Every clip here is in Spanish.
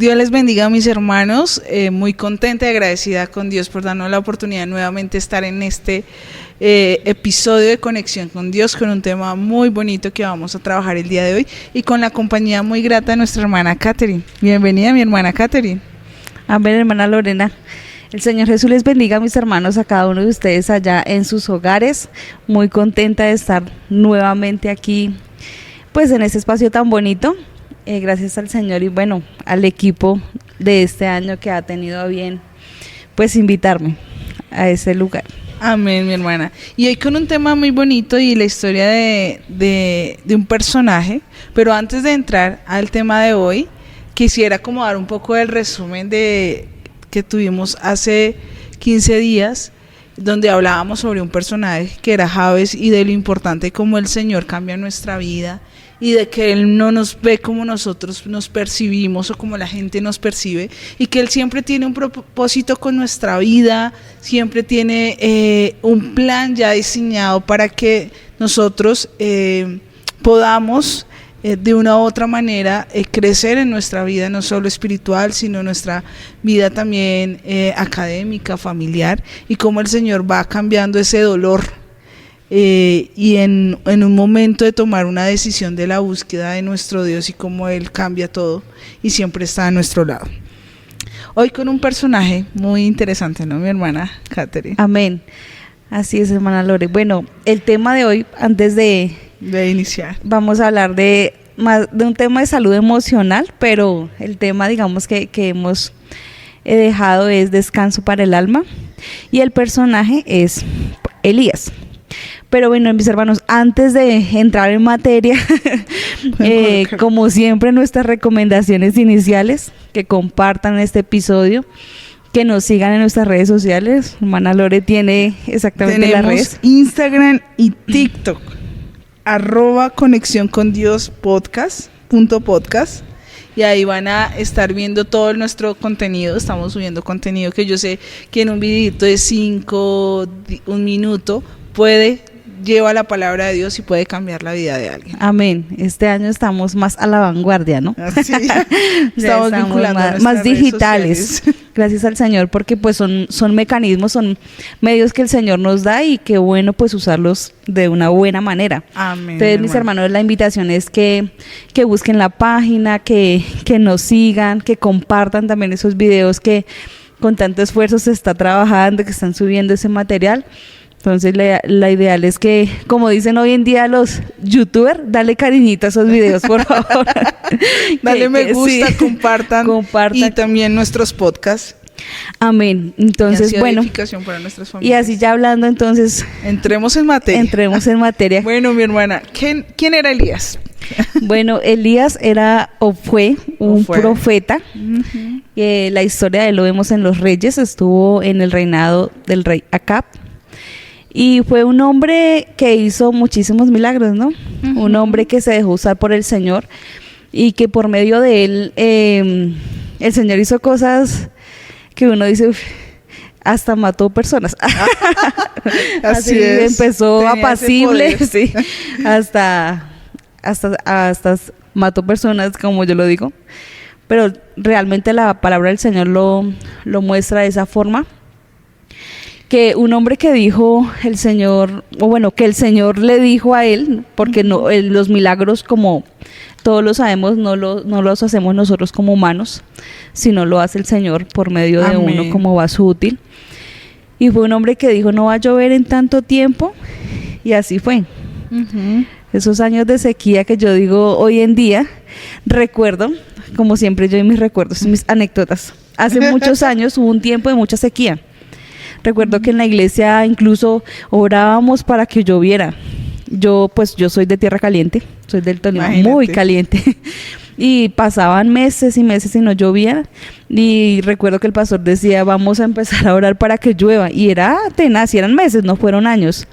Dios les bendiga, mis hermanos. Muy contenta y agradecida con Dios por darnos la oportunidad de nuevamente estar en este episodio de Conexión con Dios, con un tema muy bonito que vamos a trabajar el día de hoy y con la compañía muy grata de nuestra hermana Catherine. Bienvenida, mi hermana Catherine. Amén, hermana Lorena. El Señor Jesús les bendiga a mis hermanos, a cada uno de ustedes allá en sus hogares. Muy contenta de estar nuevamente aquí, pues en este espacio tan bonito. Gracias al Señor y bueno, al equipo de este año que ha tenido a bien, pues invitarme a ese lugar. Amén, mi hermana. Y hoy con un tema muy bonito y la historia de un personaje, pero antes de entrar al tema de hoy, quisiera como dar un poco del resumen que tuvimos hace 15 días, donde hablábamos sobre un personaje que era Jabes y de lo importante como el Señor cambia nuestra vida y de que Él no nos ve como nosotros nos percibimos o como la gente nos percibe, y que Él siempre tiene un propósito con nuestra vida, siempre tiene un plan ya diseñado para que nosotros podamos de una u otra manera crecer en nuestra vida, no solo espiritual, sino nuestra vida también académica, familiar, y cómo el Señor va cambiando ese dolor y en un momento de tomar una decisión de la búsqueda de nuestro Dios y cómo Él cambia todo y siempre está a nuestro lado. Hoy con un personaje muy interesante, ¿no, mi hermana Catherine? Amén. Así es, hermana Lore. Bueno, el tema de hoy, antes de iniciar, vamos a hablar de un tema de salud emocional, pero el tema, digamos, que hemos dejado es descanso para el alma, y el personaje es Elías. Pero bueno, mis hermanos, antes de entrar en materia, como siempre, nuestras recomendaciones iniciales, que compartan este episodio, que nos sigan en nuestras redes sociales. Hermana Lore tiene exactamente las redes. Instagram y TikTok, @conexión con Dios podcast, y ahí van a estar viendo todo nuestro contenido. Estamos subiendo contenido que yo sé que en un videito de 1 minuto lleva la palabra de Dios y puede cambiar la vida de alguien. Amén. Este año estamos más a la vanguardia, ¿no? Así, estamos vinculando más digitales. Gracias al Señor, porque pues son mecanismos, son medios que el Señor nos da, y qué bueno pues usarlos de una buena manera. Amén. Entonces, mis hermanos, la invitación es que busquen la página, que nos sigan, que compartan también esos videos que con tanto esfuerzo se está trabajando, que están subiendo ese material. Entonces la ideal es que, como dicen hoy en día los youtubers, dale cariñito a esos videos, por favor. Dale me gusta, sí. compartan. Y también nuestros podcasts. Amén. Entonces, bueno, para nuestras familias. Y así ya hablando, entonces, entremos en materia. Bueno, mi hermana, ¿quién era Elías? Bueno, Elías fue un profeta. Uh-huh. La historia de él lo vemos en los Reyes, estuvo en el reinado del rey Acab. Y fue un hombre que hizo muchísimos milagros, ¿no? Uh-huh. Un hombre que se dejó usar por el Señor, y que por medio de él el Señor hizo cosas que uno dice, hasta mató personas. Así es. Empezó apacible, sí, hasta mató personas, como yo lo digo. Pero realmente la palabra del Señor lo muestra de esa forma. Que un hombre que dijo el Señor, o bueno, que el Señor le dijo a él, porque no, los milagros, como todos lo sabemos, no los hacemos nosotros como humanos, sino lo hace el Señor por medio de uno como vaso útil. Y fue un hombre que dijo, no va a llover en tanto tiempo, y así fue. Uh-huh. Esos años de sequía que yo digo hoy en día, recuerdo, como siempre yo en mis recuerdos, mis anécdotas, hace muchos años hubo un tiempo de mucha sequía. Recuerdo que en la iglesia incluso orábamos para que lloviera. Yo soy de tierra caliente, soy del Tolima, muy caliente. Y pasaban meses y meses y no llovía. Y recuerdo que el pastor decía, vamos a empezar a orar para que llueva. Y era tenaz, y eran meses, no fueron años.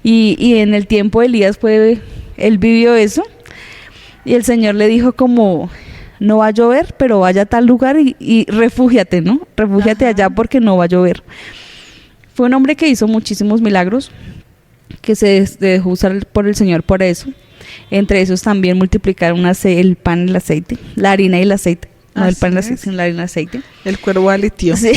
Y en el tiempo de Elías él vivió eso. Y el Señor le dijo como, no va a llover, pero vaya a tal lugar y refúgiate, ¿no? Refúgiate allá porque no va a llover. Fue un hombre que hizo muchísimos milagros, que se dejó usar por el Señor por eso. Entre esos también multiplicar el pan y el aceite, la harina y el aceite. no el pan Así es. sin la harina aceite. El cuervo aleteó. Sí.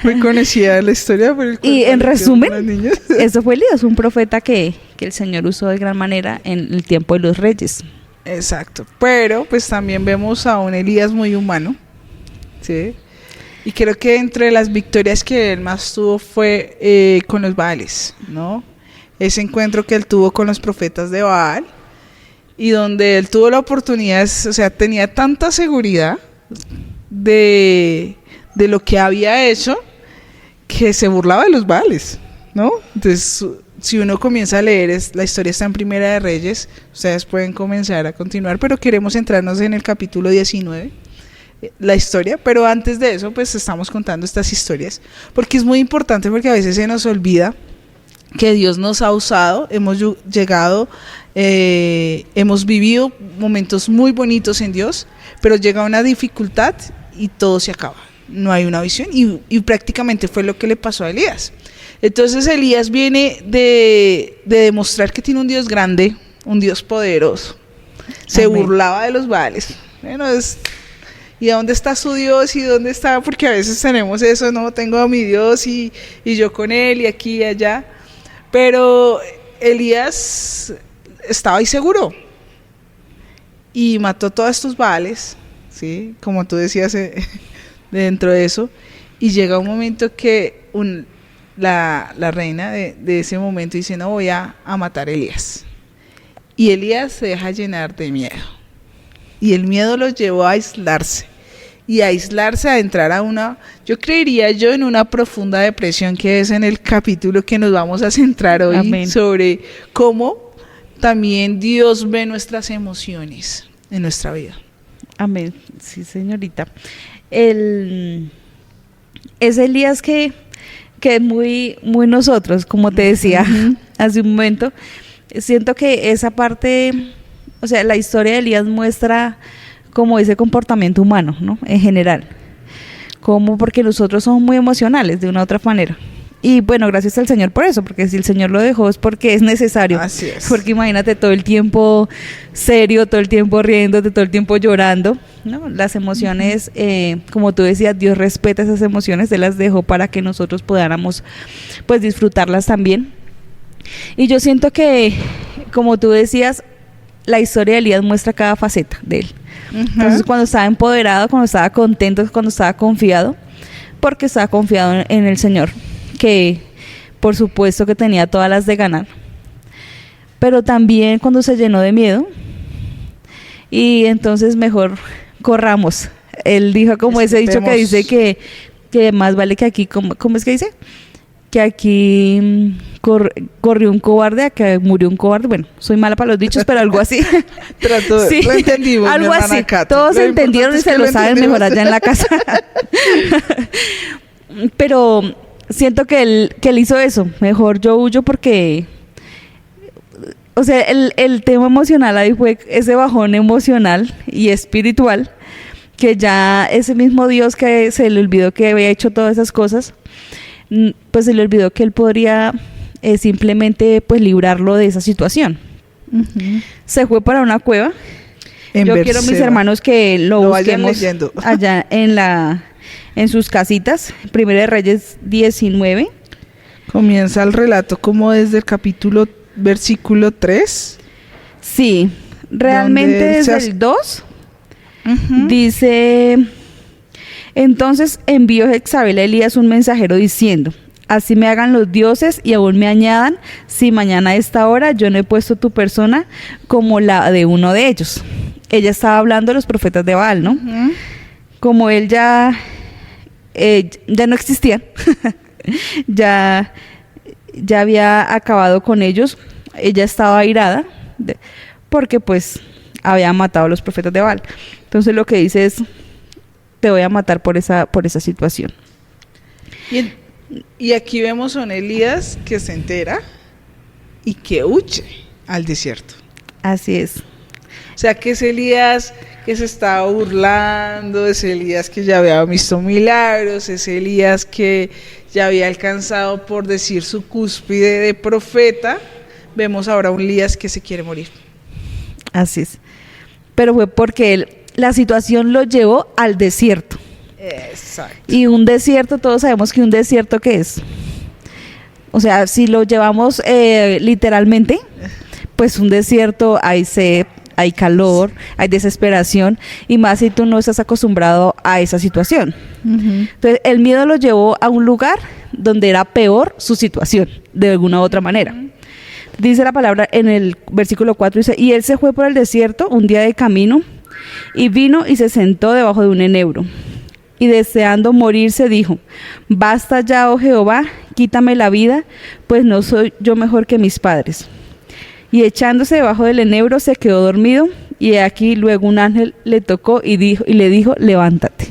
Muy conocida la historia por el cuervo Y en aleteó resumen, de los niños. eso fue Elías, un profeta que el Señor usó de gran manera en el tiempo de los reyes. Exacto. Pero pues también vemos a un Elías muy humano. ¿Sí? Y creo que entre las victorias que él más tuvo fue con los Baales, ¿no? Ese encuentro que él tuvo con los profetas de Baal y donde él tuvo la oportunidad, o sea, tenía tanta seguridad de lo que había hecho que se burlaba de los Baales, ¿no? Entonces, si uno comienza a leer, la historia está en Primera de Reyes, ustedes pueden comenzar a continuar, pero queremos centrarnos en el capítulo 19, la historia, pero antes de eso, pues estamos contando estas historias, porque es muy importante, porque a veces se nos olvida que Dios nos ha usado, hemos llegado, hemos vivido momentos muy bonitos en Dios, pero llega una dificultad y todo se acaba, no hay una visión, y prácticamente fue lo que le pasó a Elías. Entonces Elías viene de demostrar que tiene un Dios grande, un Dios poderoso, se Amén. burlaba de los Baales, bueno, ¿y dónde está su Dios? ¿Y dónde está? Porque a veces tenemos eso, no, tengo a mi Dios y yo con él y aquí y allá. Pero Elías estaba ahí seguro y mató todos estos Baales, ¿sí? Como tú decías, dentro de eso. Y llega un momento que la reina de ese momento dice, no, voy a matar a Elías. Y Elías se deja llenar de miedo. Y el miedo lo llevó a aislarse. Y a aislarse, a entrar a yo creería en una profunda depresión, que es en el capítulo que nos vamos a centrar hoy. Amén. Sobre cómo también Dios ve nuestras emociones en nuestra vida. Amén, sí, señorita. Es Elías que es muy, muy nosotros, como te decía hace un momento. Siento que esa parte, o sea, la historia de Elías muestra como ese comportamiento humano, ¿no? En general. Como porque nosotros somos muy emocionales de una u otra manera. Y bueno, gracias al Señor por eso, porque si el Señor lo dejó es porque es necesario. Así es. Porque imagínate todo el tiempo serio, todo el tiempo riéndote, todo el tiempo llorando, ¿no? Las emociones, como tú decías, Dios respeta esas emociones, Él las dejó para que nosotros podamos pues disfrutarlas también. Y yo siento que, como tú decías, la historia de Elías muestra cada faceta de él. Entonces, cuando estaba empoderado, cuando estaba contento, cuando estaba confiado, porque estaba confiado en el Señor, que por supuesto que tenía todas las de ganar, pero también cuando se llenó de miedo, y entonces mejor corramos. Él dijo como ese dicho que dice que más vale que aquí, ¿cómo es que dice? Que aquí corrió un cobarde a que murió un cobarde. Bueno, soy mala para los dichos, pero algo así. Sí, lo entendimos, algo así. Katy. Todos entendieron y se lo saben mejor allá en la casa. Pero siento que él hizo eso. Mejor yo huyo porque, o sea, el tema emocional ahí fue ese bajón emocional y espiritual, que ya ese mismo Dios que se le olvidó que había hecho todas esas cosas, pues se le olvidó que él podría simplemente pues librarlo de esa situación. Se fue para una cueva. Yo quiero, mis hermanos, que lo busquemos allá en sus casitas. Primera de Reyes 19. Comienza el relato como desde el capítulo, versículo 3. Sí, realmente desde el 2 dice: entonces envió Jezabel a Elías un mensajero diciendo: así me hagan los dioses y aún me añadan, si mañana a esta hora yo no he puesto tu persona como la de uno de ellos. Ella estaba hablando de los profetas de Baal, ¿no? Como él ya no existía, ya había acabado con ellos, ella estaba airada porque pues había matado a los profetas de Baal. Entonces lo que dice es: te voy a matar por esa situación. Y aquí vemos a un Elías que se entera y que huye al desierto. Así es. O sea, que es Elías que se estaba burlando, es Elías que ya había visto milagros, es Elías que ya había alcanzado, por decir, su cúspide de profeta. Vemos ahora a un Elías que se quiere morir. Así es. Pero fue porque él la situación lo llevó al desierto. Exacto. Y un desierto, todos sabemos que un desierto, ¿qué es? O sea, si lo llevamos literalmente, pues un desierto hay sed, hay calor, hay desesperación, y más si tú no estás acostumbrado a esa situación. Entonces, el miedo lo llevó a un lugar donde era peor su situación, de alguna u otra manera. Dice la palabra en el versículo 4, dice, y él se fue por el desierto un día de camino, y vino y se sentó debajo de un enebro. Y deseando morirse dijo, basta ya, oh Jehová, quítame la vida, pues no soy yo mejor que mis padres. Y echándose debajo del enebro se quedó dormido, y aquí luego un ángel le tocó y le dijo, levántate.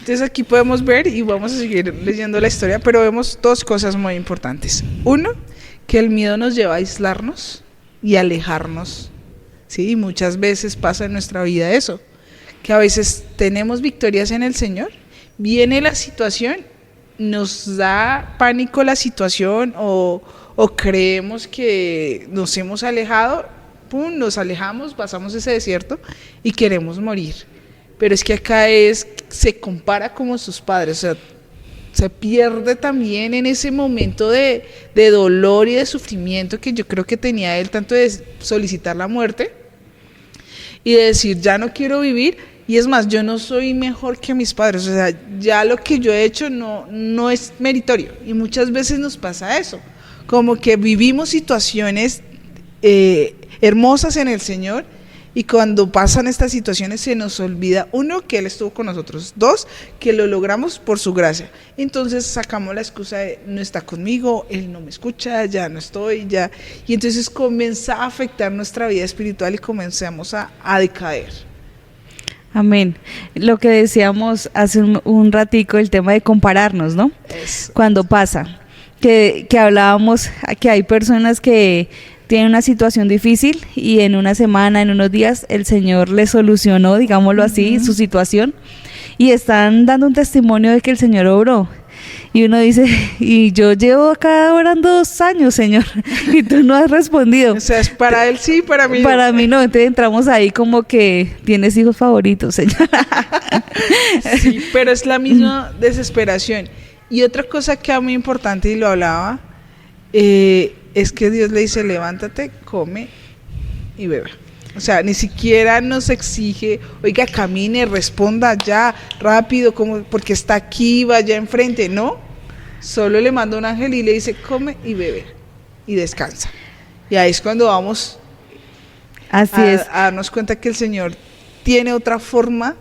Entonces aquí podemos ver, y vamos a seguir leyendo la historia, pero vemos dos cosas muy importantes. Uno, que el miedo nos lleva a aislarnos y alejarnos, ¿sí? Y muchas veces pasa en nuestra vida eso, que a veces tenemos victorias en el Señor, viene la situación, nos da pánico la situación o creemos que nos hemos alejado, pum, nos alejamos, pasamos ese desierto y queremos morir. Pero es que acá se compara como sus padres, o sea, se pierde también en ese momento de dolor y de sufrimiento que yo creo que tenía él, tanto de solicitar la muerte y de decir, ya no quiero vivir. Y es más, yo no soy mejor que mis padres, o sea, ya lo que yo he hecho no es meritorio. Y muchas veces nos pasa eso, como que vivimos situaciones hermosas en el Señor, y cuando pasan estas situaciones se nos olvida, uno, que Él estuvo con nosotros, dos, que lo logramos por su gracia. Entonces sacamos la excusa de, no está conmigo, Él no me escucha, ya no estoy, ya. Y entonces comienza a afectar nuestra vida espiritual y comenzamos a decaer. Amén. Lo que decíamos hace un ratico, el tema de compararnos, ¿no? Eso. Cuando pasa, que hablábamos que hay personas que tienen una situación difícil y en una semana, en unos días, el Señor les solucionó, digámoslo así, su situación, y están dando un testimonio de que el Señor obró. Y uno dice, y yo llevo acá orando 2 años, Señor, y tú no has respondido. O sea, es para Él sí, para mí no. Para mí no, entonces entramos ahí como que tienes hijos favoritos, Señor. Sí, pero es la misma desesperación. Y otra cosa que es muy importante, y lo hablaba, es que Dios le dice, levántate, come y beba. O sea, ni siquiera nos exige, oiga, camine, responda ya, rápido, como porque está aquí, vaya enfrente. No, solo le manda un ángel y le dice, come y bebe y descansa. Y ahí es cuando vamos a darnos cuenta que el Señor tiene otra forma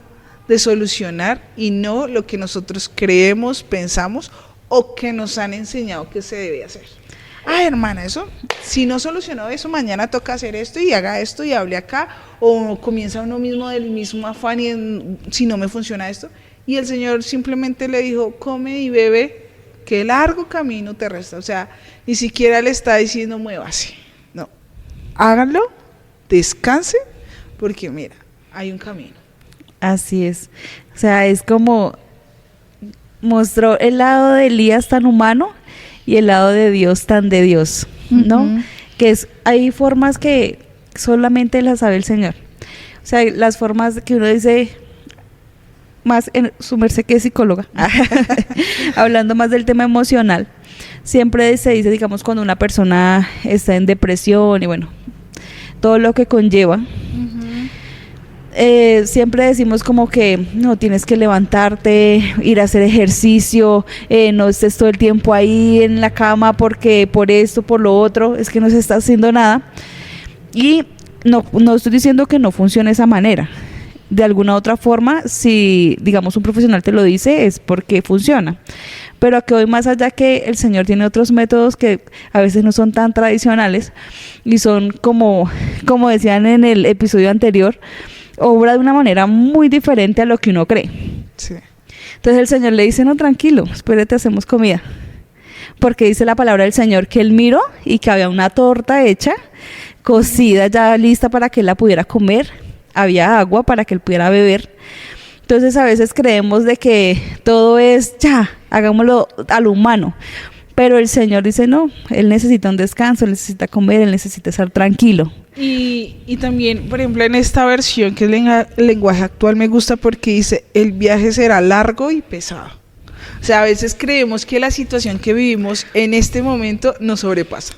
de solucionar y no lo que nosotros creemos, pensamos o que nos han enseñado que se debe hacer. Hermana, eso, si no solucionó eso, mañana toca hacer esto y haga esto y hable acá, o comienza uno mismo del mismo afán y si no me funciona esto. Y el Señor simplemente le dijo, come y bebe, que largo camino te resta. O sea, ni siquiera le está diciendo muévase, no, háganlo, descanse, porque mira, hay un camino. Así es, o sea, es como mostró el lado de Elías tan humano y el lado de Dios tan de Dios, ¿no? Que hay formas que solamente las sabe el Señor. O sea, las formas que uno dice, más en su merced que es psicóloga, hablando más del tema emocional, siempre se dice, digamos, cuando una persona está en depresión y bueno, todo lo que conlleva, siempre decimos como que no, tienes que levantarte, ir a hacer ejercicio, no estés todo el tiempo ahí en la cama porque por esto, por lo otro, es que no se está haciendo nada. Y no estoy diciendo que no funcione de esa manera. De alguna otra forma, si digamos un profesional te lo dice, es porque funciona. Pero aquí voy más allá, que el Señor tiene otros métodos que a veces no son tan tradicionales y son como decían en el episodio anterior, obra de una manera muy diferente a lo que uno cree. Sí. Entonces el Señor le dice, no, tranquilo, espérate, hacemos comida. Porque dice la palabra del Señor que él miró y que había una torta hecha, cocida, ya lista para que él la pudiera comer. Había agua para que él pudiera beber. Entonces a veces creemos de que todo es ya, hagámoslo a lo humano. Pero el Señor dice no, Él necesita un descanso, Él necesita comer, Él necesita estar tranquilo. Y también, por ejemplo, en esta versión, que es el lenguaje actual, me gusta porque dice, el viaje será largo y pesado. O sea, a veces creemos que la situación que vivimos en este momento nos sobrepasa.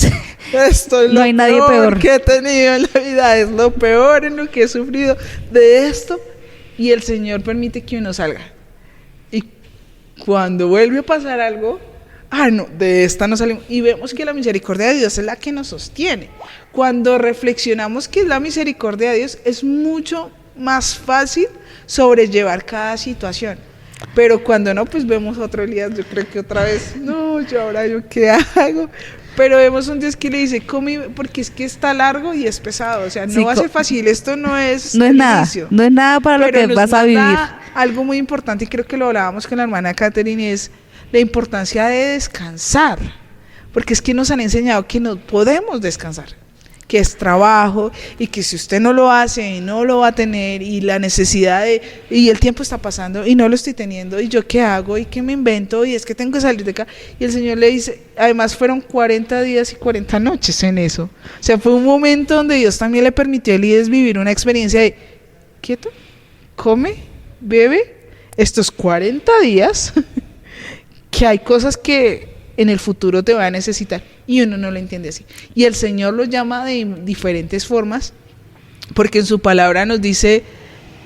Esto es No hay nadie peor que he tenido en la vida, es lo peor en lo que he sufrido de esto. Y el Señor permite que uno salga. Y cuando vuelve a pasar algo, no, de esta no salimos. Y vemos que la misericordia de Dios es la que nos sostiene. Cuando reflexionamos que es la misericordia de Dios, es mucho más fácil sobrellevar cada situación. Pero cuando no, pues vemos otro Elías, yo creo que otra vez, no, yo qué hago. Pero vemos un Dios que le dice, come, porque es que está largo y es pesado, o sea, no va a ser fácil, esto no es nada, inicio. No es nada para lo que vas a vivir. Algo muy importante, y creo que lo hablábamos con la hermana Catherine, es la importancia de descansar, porque es que nos han enseñado que no podemos descansar, que es trabajo, y que si usted no lo hace, no lo va a tener, y la necesidad y el tiempo está pasando, y no lo estoy teniendo, y yo qué hago, y qué me invento, y es que tengo que salir de acá, y el Señor le dice, además fueron 40 días y 40 noches en eso, o sea, fue un momento donde Dios también le permitió a Elías vivir una experiencia de, quieto, come, bebe, estos 40 días, que hay cosas que en el futuro te va a necesitar, y uno no lo entiende así. Y el Señor lo llama de diferentes formas, porque en su palabra nos dice,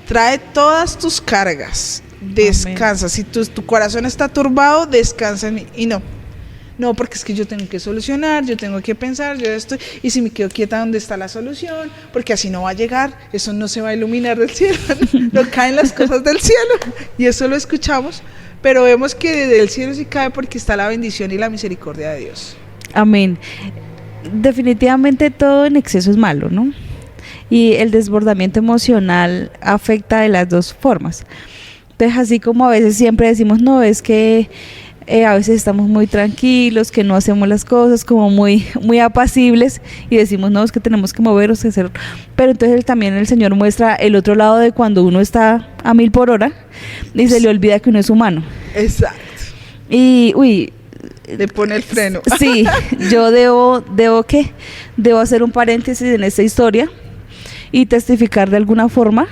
trae todas tus cargas, descansa. Amén. Si tu corazón está turbado, descansa en mí. Y no, porque es que yo tengo que solucionar, yo tengo que pensar, yo estoy, y si me quedo quieta, ¿dónde está la solución? Porque así no va a llegar, eso no se va a iluminar del cielo, no caen las cosas del cielo, y eso lo escuchamos. Pero vemos que desde el cielo sí cae porque está la bendición y la misericordia de Dios. Amén. Definitivamente todo en exceso es malo, ¿no? Y el desbordamiento emocional afecta de las dos formas. Entonces, así como a veces siempre decimos, no, es que a veces estamos muy tranquilos, que no hacemos las cosas como muy, muy apacibles y decimos, no, es que tenemos que movernos, que hacer. Pero entonces también el Señor muestra el otro lado de cuando uno está a 1000 por hora y se le olvida que uno es humano. Exacto. Y, le pone el freno. Sí, yo debo hacer un paréntesis en esta historia y testificar de alguna forma,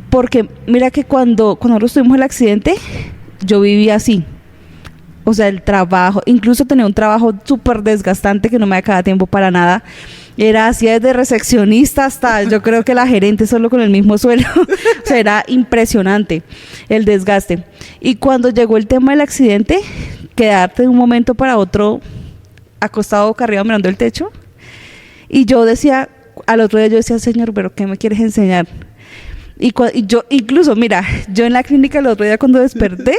porque mira que cuando nosotros tuvimos el accidente, yo vivía así. O sea, el trabajo, incluso tenía un trabajo súper desgastante que no me daba tiempo para nada. Era así desde recepcionista hasta yo creo que la gerente solo con el mismo sueldo. O sea, era impresionante el desgaste. Y cuando llegó el tema del accidente, quedarte de un momento para otro acostado boca arriba mirando el techo. Y yo decía, al otro día yo decía, Señor, ¿pero qué me quieres enseñar? Y yo, incluso, mira, yo en la clínica el otro día cuando desperté,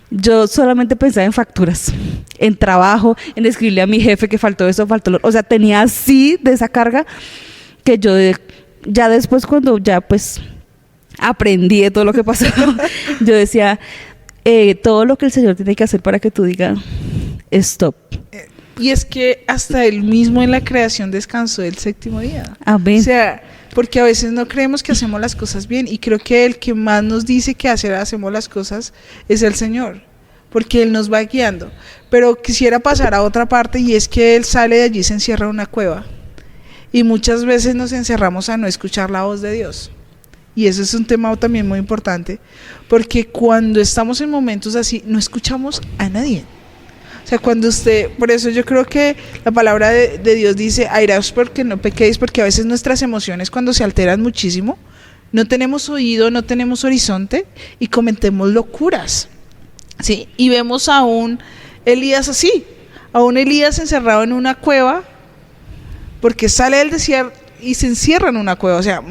yo solamente pensaba en facturas, en trabajo, en escribirle a mi jefe que faltó eso, faltó lo. O sea, tenía así de esa carga que yo ya después cuando ya pues aprendí de todo lo que pasó, yo decía, todo lo que el Señor tiene que hacer para que tú digas, stop. Y es que hasta él mismo en la creación descansó el séptimo día. Amén. O sea, porque a veces no creemos que hacemos las cosas bien, y creo que el que más nos dice que hacemos las cosas es el Señor, porque Él nos va guiando. Pero quisiera pasar a otra parte, y es que Él sale de allí y se encierra en una cueva, y muchas veces nos encerramos a no escuchar la voz de Dios, y eso es un tema también muy importante, porque cuando estamos en momentos así no escuchamos a nadie. O sea, cuando por eso yo creo que la palabra de Dios dice, airaos porque no pequéis, porque a veces nuestras emociones cuando se alteran muchísimo, no tenemos oído, no tenemos horizonte y cometemos locuras, ¿sí? Y vemos a un Elías así, a un Elías encerrado en una cueva, porque sale del desierto y se encierra en una cueva, o sea,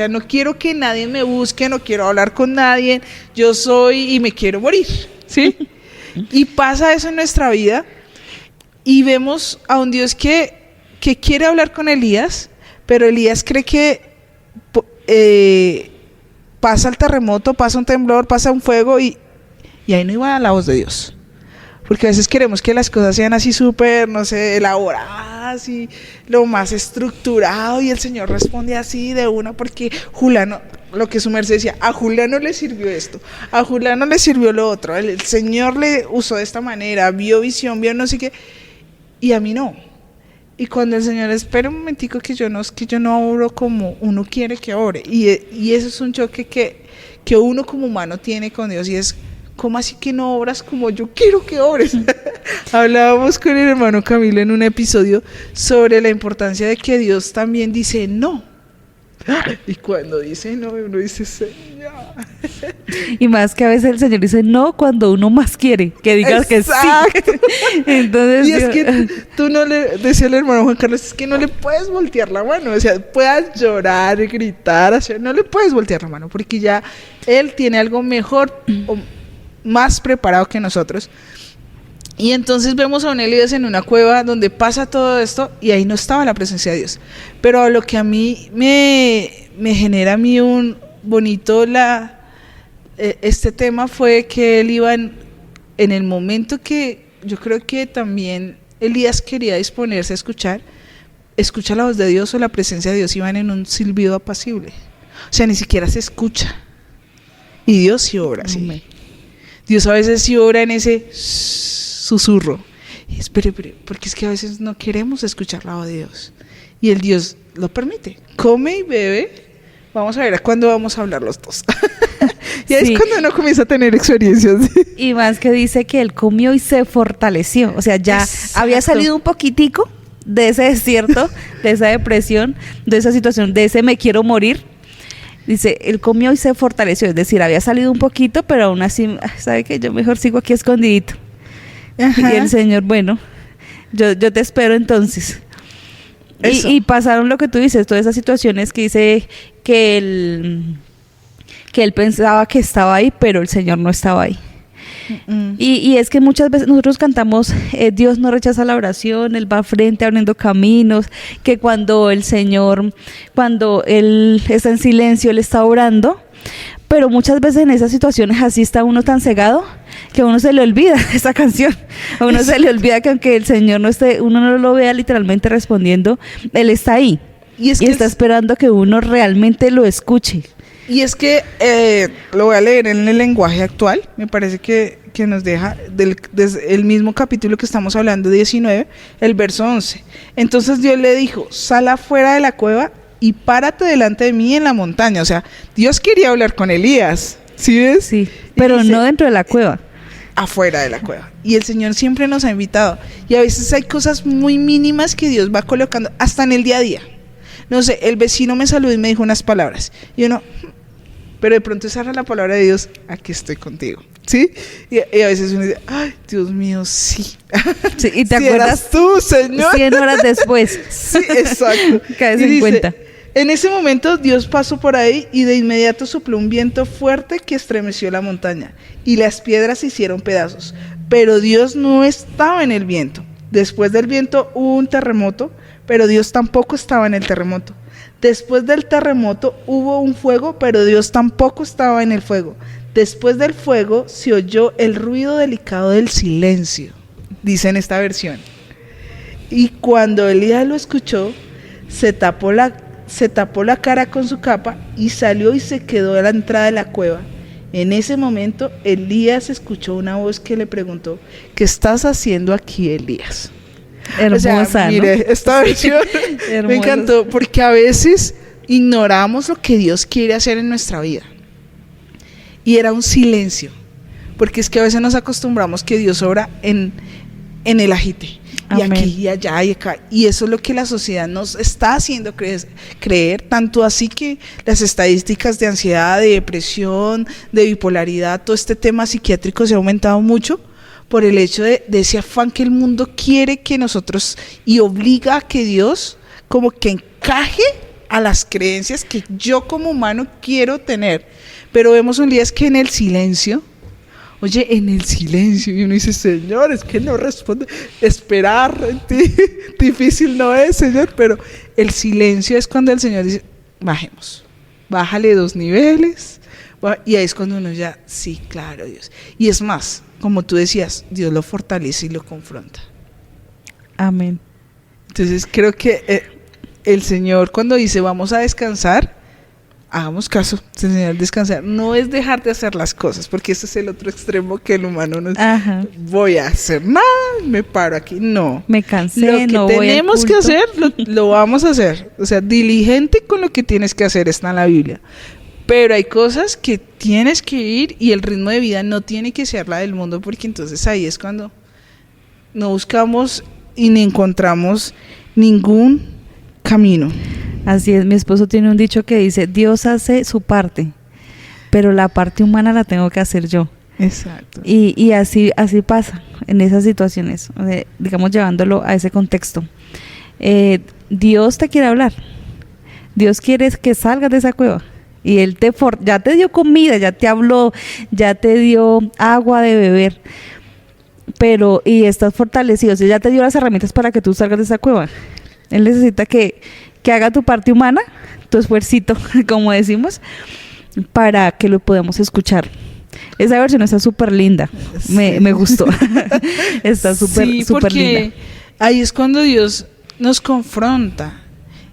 no quiero que nadie me busque, no quiero hablar con nadie, yo soy y me quiero morir, ¿sí? Y pasa eso en nuestra vida y vemos a un Dios que quiere hablar con Elías, pero Elías cree que pasa el terremoto, pasa un temblor, pasa un fuego y ahí no iba la voz de Dios. Porque a veces queremos que las cosas sean así súper, no sé, elaboradas y lo más estructurado, y el Señor responde así de una porque Julano, lo que su merced decía, a Juliano le sirvió esto, a Juliano le sirvió lo otro, el Señor le usó de esta manera, vio visión, vio no sé qué, y a mí no. Y cuando el Señor, espera un momentico que yo no oro como uno quiere que ore, y eso es un choque que uno como humano tiene con Dios, y es, ¿cómo así que no obras como yo quiero que ores? Hablábamos con el hermano Camilo en un episodio sobre la importancia de que Dios también dice no. Y cuando dice no, uno dice Señor. Y más que a veces el Señor dice no cuando uno más quiere que digas Exacto. que sí. Entonces, y es que tú no le, decía el hermano Juan Carlos, es que no le puedes voltear la mano. O sea, puedas llorar, gritar, no le puedes voltear la mano, porque ya Él tiene algo mejor o más preparado que nosotros. Y entonces vemos a un Elías en una cueva donde pasa todo esto y ahí no estaba la presencia de Dios. Pero lo que a mí me genera a mí un bonito este tema fue que él iba en el momento que yo creo que también Elías quería disponerse a escucha la voz de Dios o la presencia de Dios, iban en un silbido apacible. O sea, ni siquiera se escucha. Y Dios sí obra así. Amén. Dios a veces sí obra en ese susurro. Y espere, porque es que a veces no queremos escuchar la voz de Dios. Y el Dios lo permite. Come y bebe. Vamos a ver a cuándo vamos a hablar los dos. Y ahí sí. Es cuando uno comienza a tener experiencias. Y más que dice que él comió y se fortaleció. O sea, ya Exacto. Había salido un poquitico de ese desierto, de esa depresión, de esa situación, de ese me quiero morir. Dice, él comió y se fortaleció. Es decir, había salido un poquito, pero aún así, ¿sabe qué? Yo mejor sigo aquí escondidito. Ajá. Y el Señor, bueno, yo te espero entonces. Y pasaron lo que tú dices, todas esas situaciones que dice que él pensaba que estaba ahí, pero el Señor no estaba ahí. Y es que muchas veces nosotros cantamos, Dios no rechaza la oración, Él va al frente abriendo caminos, que cuando el Señor, cuando Él está en silencio, Él está orando. Pero muchas veces en esas situaciones así está uno tan cegado que a uno se le olvida esa canción. A uno se le olvida que aunque el Señor no esté, uno no lo vea literalmente respondiendo, Él está ahí. Y está esperando que uno realmente lo escuche. Y es que lo voy a leer en el lenguaje actual, me parece que nos deja desde el mismo capítulo que estamos hablando, 19, el verso 11. Entonces Dios le dijo, sal afuera de la cueva y párate delante de mí en la montaña. O sea, Dios quería hablar con Elías, ¿sí ves? Sí, pero dice, no dentro de la cueva. Afuera de la cueva. Y el Señor siempre nos ha invitado. Y a veces hay cosas muy mínimas que Dios va colocando, hasta en el día a día. No sé, el vecino me saludó y me dijo unas palabras. Y uno, pero de pronto esa era la palabra de Dios, aquí estoy contigo. ¿Sí? Y a veces uno dice, ay, Dios mío, sí. Sí, y te acuerdas tú, Señor. 100 horas después. Sí, exacto. Caes en cuenta. En ese momento Dios pasó por ahí y de inmediato sopló un viento fuerte que estremeció la montaña y las piedras se hicieron pedazos. Pero Dios no estaba en el viento. Después del viento hubo un terremoto, pero Dios tampoco estaba en el terremoto. Después del terremoto hubo un fuego, pero Dios tampoco estaba en el fuego. Después del fuego se oyó el ruido delicado del silencio, dice en esta versión. Y cuando Elías lo escuchó, se tapó la cara con su capa y salió y se quedó a la entrada de la cueva. En ese momento, Elías escuchó una voz que le preguntó, ¿qué estás haciendo aquí, Elías? Hermosa, o sea, mire, ¿no? esta versión me encantó, porque a veces ignoramos lo que Dios quiere hacer en nuestra vida. Y era un silencio, porque es que a veces nos acostumbramos que Dios obra en el agite. Y Amén. Aquí y allá y acá, y eso es lo que la sociedad nos está haciendo creer, tanto así que las estadísticas de ansiedad, de depresión, de bipolaridad, todo este tema psiquiátrico se ha aumentado mucho por el hecho de ese afán que el mundo quiere que nosotros, y obliga a que Dios como que encaje a las creencias que yo como humano quiero tener. Pero vemos un día es que en el silencio, oye, en el silencio, y uno dice, Señor, es que no responde, esperar en ti, difícil no es, Señor, pero el silencio es cuando el Señor dice, bajemos, bájale 2 niveles, y ahí es cuando uno ya, sí, claro, Dios. Y es más, como tú decías, Dios lo fortalece y lo confronta. Amén. Entonces creo que el Señor cuando dice, vamos a descansar, hagamos caso, enseñar a descansar. No es dejar de hacer las cosas, porque ese es el otro extremo que el humano no es. Ajá. Voy a hacer nada, me paro aquí. No. Me cansé, Lo que no voy al tenemos que culto. hacer, lo vamos a hacer. O sea, diligente con lo que tienes que hacer, está en la Biblia. Pero hay cosas que tienes que ir y el ritmo de vida no tiene que ser la del mundo, porque entonces ahí es cuando no buscamos y ni encontramos ningún camino. Así es, mi esposo tiene un dicho que dice, Dios hace su parte, pero la parte humana la tengo que hacer yo. Exacto. Y así pasa en esas situaciones, o sea, digamos llevándolo a ese contexto. Dios te quiere hablar, Dios quiere que salgas de esa cueva. Y Él ya te dio comida, ya te habló, ya te dio agua de beber, y estás fortalecido, o sea, ya te dio las herramientas para que tú salgas de esa cueva. Él necesita que haga tu parte humana, tu esfuercito, como decimos, para que lo podamos escuchar. Esa versión está súper linda, Sí. me gustó. Está súper Sí, súper porque linda. ahí es cuando Dios nos confronta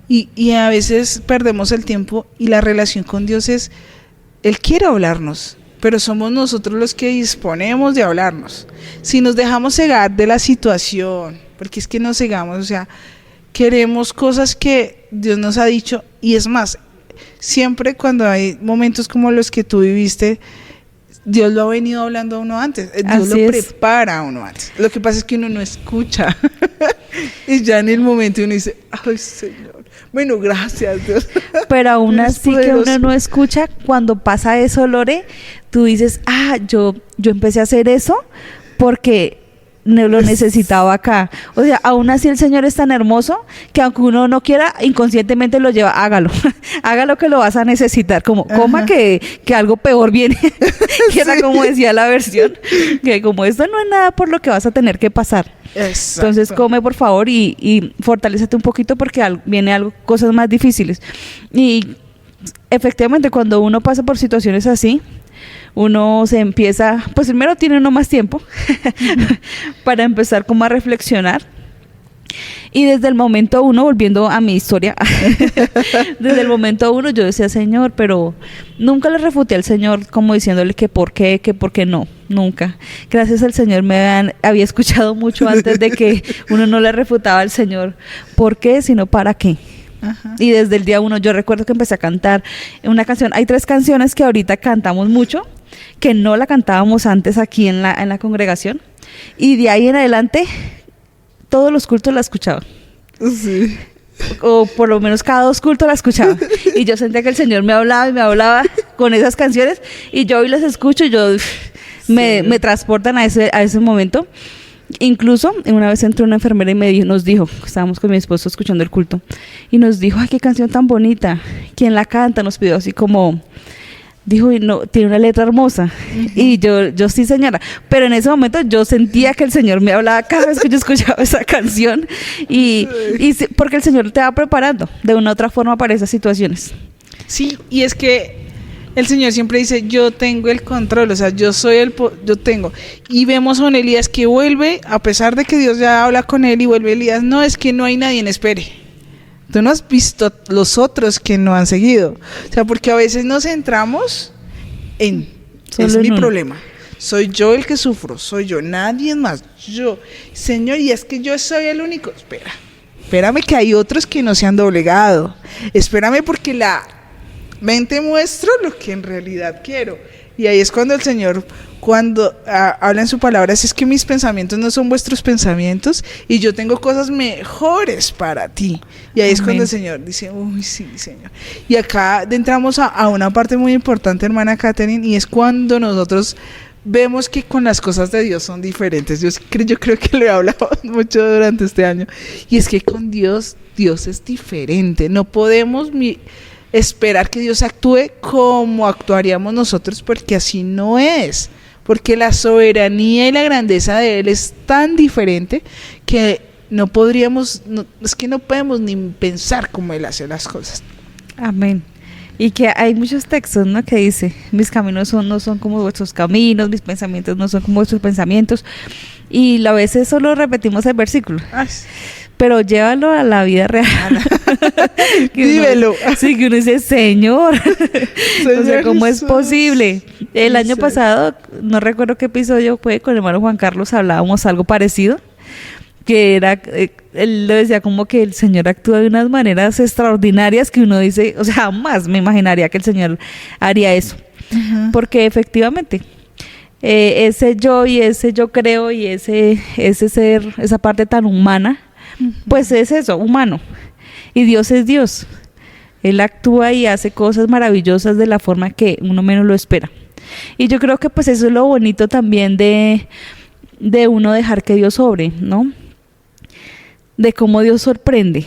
y a veces perdemos el tiempo y la relación con Dios es, Él quiere hablarnos, pero somos nosotros los que disponemos de hablarnos. Si nos dejamos cegar de la situación, porque es que nos cegamos, o sea, queremos cosas que Dios nos ha dicho, y es más, siempre cuando hay momentos como los que tú viviste, Dios lo ha venido hablando a uno antes, Dios Así lo es. prepara a uno antes. Lo que pasa es que uno no escucha y ya en el momento uno dice, ay Señor, bueno, gracias Dios. Pero aún Eres así que uno poderoso. no escucha, cuando pasa eso, Lore, tú dices, yo empecé a hacer eso porque no lo necesitaba acá. O sea, aún así el Señor es tan hermoso que aunque uno no quiera, inconscientemente lo lleva, hágalo. Hágalo que lo vas a necesitar. Como, coma que algo peor viene. Que era Sí. como decía la versión, que como esto no es nada por lo que vas a tener que pasar. Exacto. Entonces come por favor y fortalézate un poquito porque viene algo, cosas más difíciles. Y efectivamente cuando uno pasa por situaciones así, uno se empieza, pues primero tiene uno más tiempo para empezar como a reflexionar. Y desde el momento uno, volviendo a mi historia, desde el momento uno yo decía, Señor, pero nunca le refuté al Señor como diciéndole que por qué no, nunca. Gracias al Señor había escuchado mucho antes de que uno no le refutaba al Señor por qué, sino para qué. Ajá. Y desde el día uno yo recuerdo que empecé a cantar una canción, hay 3 canciones que ahorita cantamos mucho, que no la cantábamos antes aquí en la congregación, y de ahí en adelante todos los cultos la escuchaba, Sí. o por lo menos cada 2 cultos la escuchaba, y yo sentía que el Señor me hablaba y me hablaba con esas canciones, y yo hoy las escucho y yo me transportan a ese momento. Incluso una vez entró una enfermera y nos dijo, estábamos con mi esposo escuchando el culto, y nos dijo, ay, qué canción tan bonita, ¿quién la canta? Nos pidió así como, dijo, y no, tiene una letra hermosa. Y yo sí, señora, pero en ese momento yo sentía que el Señor me hablaba cada vez que yo escuchaba esa canción, porque el Señor te va preparando de una u otra forma para esas situaciones. Sí, y es que el Señor siempre dice, yo tengo el control, o sea, yo tengo. Y vemos a un Elías que vuelve, a pesar de que Dios ya habla con él y vuelve Elías, no, es que no hay nadie, espere. Tú no has visto los otros que no han seguido. O sea, porque a veces nos centramos en, Solo es en mi uno. problema. Soy yo el que sufro, soy yo, nadie más, yo. Señor, y es que yo soy el único. Espérame que hay otros que no se han doblegado. Espérame porque la mente muestro lo que en realidad quiero. Y ahí es cuando el Señor, cuando habla en su palabra, es que mis pensamientos no son vuestros pensamientos y yo tengo cosas mejores para ti. Y ahí es cuando el Señor dice, uy, sí, Señor. Y acá entramos a una parte muy importante, hermana Catherine, y es cuando nosotros vemos que con las cosas de Dios son diferentes. Yo creo que lo he hablado mucho durante este año. Y es que con Dios es diferente. No podemos esperar que Dios actúe como actuaríamos nosotros, porque así no es. Porque la soberanía y la grandeza de Él es tan diferente que no podemos ni pensar cómo Él hace las cosas. Amén. Y que hay muchos textos, ¿no? Que dice, mis caminos no son como vuestros caminos, mis pensamientos no son como vuestros pensamientos. Y a veces solo repetimos el versículo. Ay, pero llévalo a la vida real. Dívelo. Sí, que uno dice, Señor, o sea, ¿cómo es Jesús. posible? El año Exacto. pasado, no recuerdo qué episodio fue, con el hermano Juan Carlos hablábamos algo parecido, que era, él lo decía como que el Señor actúa de unas maneras extraordinarias que uno dice, o sea, jamás me imaginaría que el Señor haría eso, porque efectivamente ese yo y ese yo creo y ese ser, esa parte tan humana, pues es eso, humano. Y Dios es Dios. Él actúa y hace cosas maravillosas de la forma que uno menos lo espera. Y yo creo que pues eso es lo bonito también de uno dejar que Dios obre, ¿no? De cómo Dios sorprende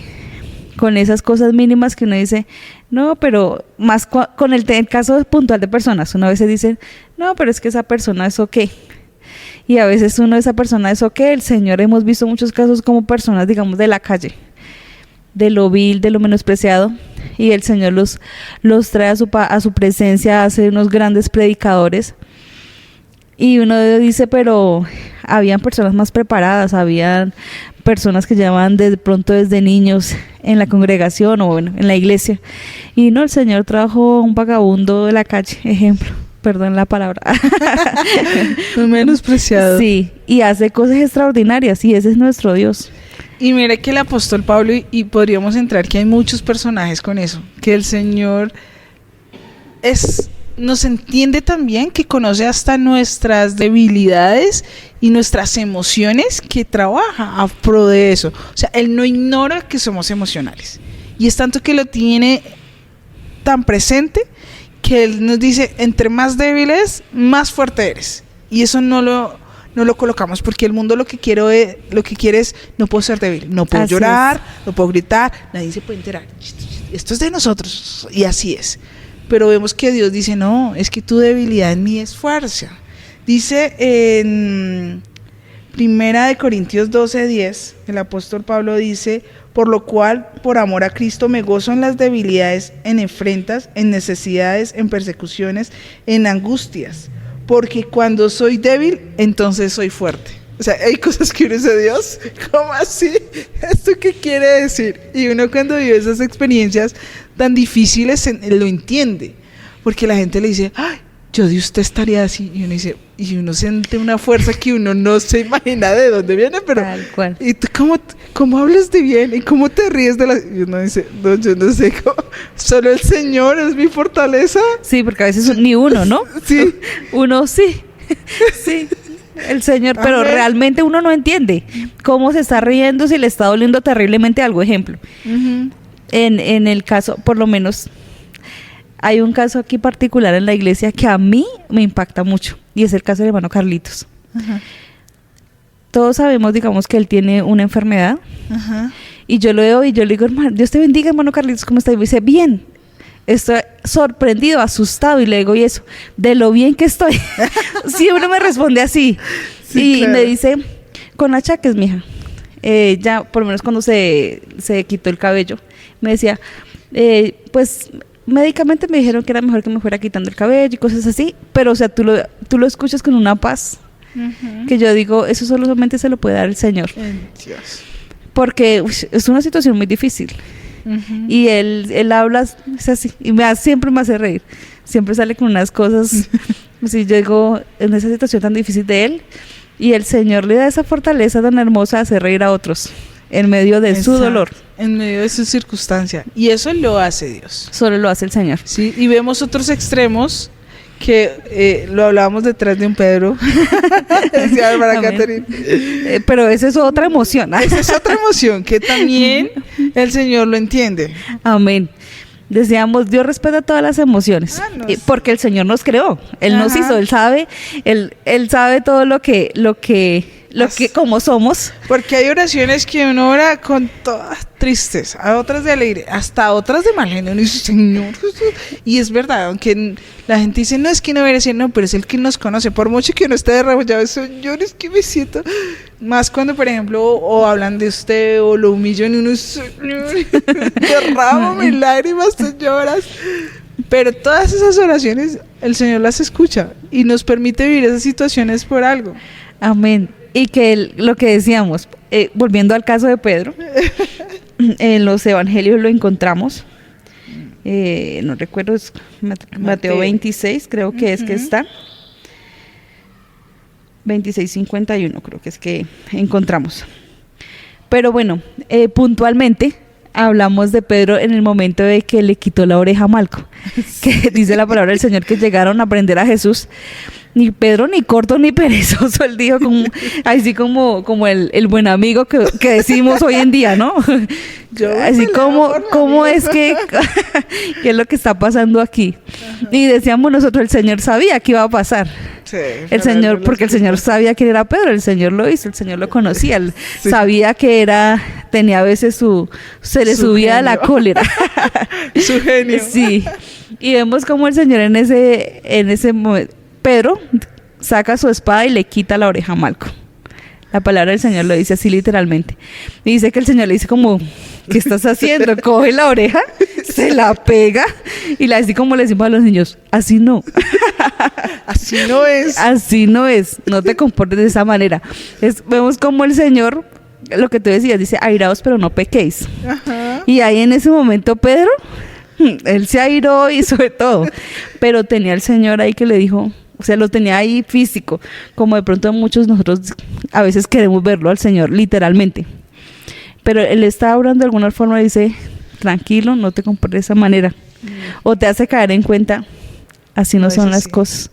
con esas cosas mínimas que uno dice, no, pero más con el caso puntual de personas, uno a veces dice, no, pero es que esa persona es ok. Y a veces uno de esa persona es ok. El Señor, hemos visto muchos casos como personas, digamos, de la calle, de lo vil, de lo menospreciado, y el Señor los trae a su presencia, hace unos grandes predicadores. Y uno dice, pero habían personas más preparadas, habían personas que llevaban de pronto desde niños en la congregación o bueno, en la iglesia. Y no, el Señor trajo un vagabundo de la calle, ejemplo, perdón la palabra. Muy menospreciado. Sí, y hace cosas extraordinarias y ese es nuestro Dios. Y mira que el apóstol Pablo, y podríamos entrar que hay muchos personajes con eso, que el Señor nos entiende también, que conoce hasta nuestras debilidades y nuestras emociones, que trabaja a pro de eso. O sea, Él no ignora que somos emocionales. Y es tanto que lo tiene tan presente que Él nos dice, entre más débiles, más fuerte eres. Y eso no lo colocamos, porque el mundo lo que quiere es, no puedo ser débil, no puedo Así llorar, no puedo gritar, nadie se puede enterar. Esto es de nosotros, y así es. Pero vemos que Dios dice, no, es que tu debilidad en mí es fuerza. Dice en 1 Corintios 12:10, el apóstol Pablo dice, por lo cual, por amor a Cristo, me gozo en las debilidades, en afrentas, en necesidades, en persecuciones, en angustias, porque cuando soy débil, entonces soy fuerte. O sea, hay cosas que uno dice, Dios, ¿cómo así? ¿Esto qué quiere decir? Y uno cuando vive esas experiencias tan difíciles lo entiende, porque la gente le dice, ay, yo de usted estaría así, y uno siente una fuerza que uno no se imagina de dónde viene, pero Tal cual. ¿y tú cómo hablas de bien? ¿Y cómo te ríes de la...? Y uno dice, no, yo no sé cómo, solo el Señor es mi fortaleza. Sí, porque a veces ni uno, ¿no? Sí. Uno sí, sí, el Señor, pero Amén. realmente uno no entiende cómo se está riendo si le está doliendo terriblemente algo. Ejemplo, Uh-huh. en el caso, por lo menos, hay un caso aquí particular en la iglesia que a mí me impacta mucho, y es el caso del hermano Carlitos. Uh-huh. Todos sabemos, digamos, que él tiene una enfermedad, Uh-huh. y yo lo veo y yo le digo, hermano, Dios te bendiga, hermano Carlitos, ¿cómo está? Y me dice, bien. Estoy sorprendido, asustado, y le digo, y eso, de lo bien que estoy. Sí, uno me responde así. Sí, y claro. me dice, con achaques, mija. Ya, por lo menos cuando se quitó el cabello, me decía, pues médicamente me dijeron que era mejor que me fuera quitando el cabello y cosas así, pero o sea, tú lo escuchas con una paz, Uh-huh. que yo digo, eso solamente se lo puede dar el Señor. Dios. Porque es una situación muy difícil. Uh-huh. Y él habla, es así, y siempre me hace reír. Siempre sale con unas cosas, así yo digo, en esa situación tan difícil de él, y el Señor le da esa fortaleza tan hermosa de hacer reír a otros, en medio de su Exacto. dolor. En medio de su circunstancia. Y eso lo hace Dios. Solo lo hace el Señor. Sí, y vemos otros extremos que lo hablábamos detrás de un Pedro. Decía Bárbara Amén. Catherine. Pero esa es otra emoción. Esa es otra emoción que también el Señor lo entiende. Amén. Decíamos, Dios respeta todas las emociones, porque el Señor nos creó, Él nos Ajá. hizo, Él sabe todo lo que como somos. Porque hay oraciones que uno ora con toda tristeza, a otras de alegre, hasta otras de mal genio. Uno dice, Señor Jesús. Y es verdad, aunque la gente dice, no, es que no merece, no, pero es el que nos conoce. Por mucho que uno esté derramado, Señor, es que me siento. Más cuando, por ejemplo, o hablan de usted o lo humillan, y uno, Señor, derramo mis lágrimas, señoras. Pero todas esas oraciones, el Señor las escucha y nos permite vivir esas situaciones por algo. Amén. y que lo que decíamos, volviendo al caso de Pedro, en los evangelios lo encontramos, no recuerdo, es Mateo 26, creo que es que está, 26:51 creo que es que encontramos. Pero bueno, puntualmente hablamos de Pedro en el momento de que le quitó la oreja a Malco, que dice la palabra del Señor que llegaron a prender a Jesús. Ni Pedro ni corto ni perezoso, él dijo así como el buen amigo que decimos hoy en día, ¿no? Así como es que ¿qué es lo que está pasando aquí? Ajá. Y decíamos nosotros, el Señor sabía que iba a pasar. Sí, el Señor, porque el Señor sabía quién era Pedro, el Señor lo hizo, el Señor lo conocía, él sabía que tenía a veces se le subía genio. La cólera. Su genio. Sí. Y vemos como el Señor en ese momento, Pedro saca su espada y le quita la oreja a Malco. La palabra del Señor lo dice así literalmente. Y dice que el Señor le dice como, ¿qué estás haciendo? Coge la oreja, se la pega y así como le decimos a los niños, así no. Así no es. Así no es. No te comportes de esa manera. Vemos como el Señor, lo que tú decías, dice, airaos pero no pequéis. Ajá. Y ahí en ese momento Pedro, él se airó y sobre todo, pero tenía el Señor ahí que le dijo, o sea, lo tenía ahí físico, como de pronto muchos nosotros a veces queremos verlo al Señor, literalmente. Pero Él está orando de alguna forma y dice, tranquilo, no te comportes de esa manera. O te hace caer en cuenta, así no son las cosas.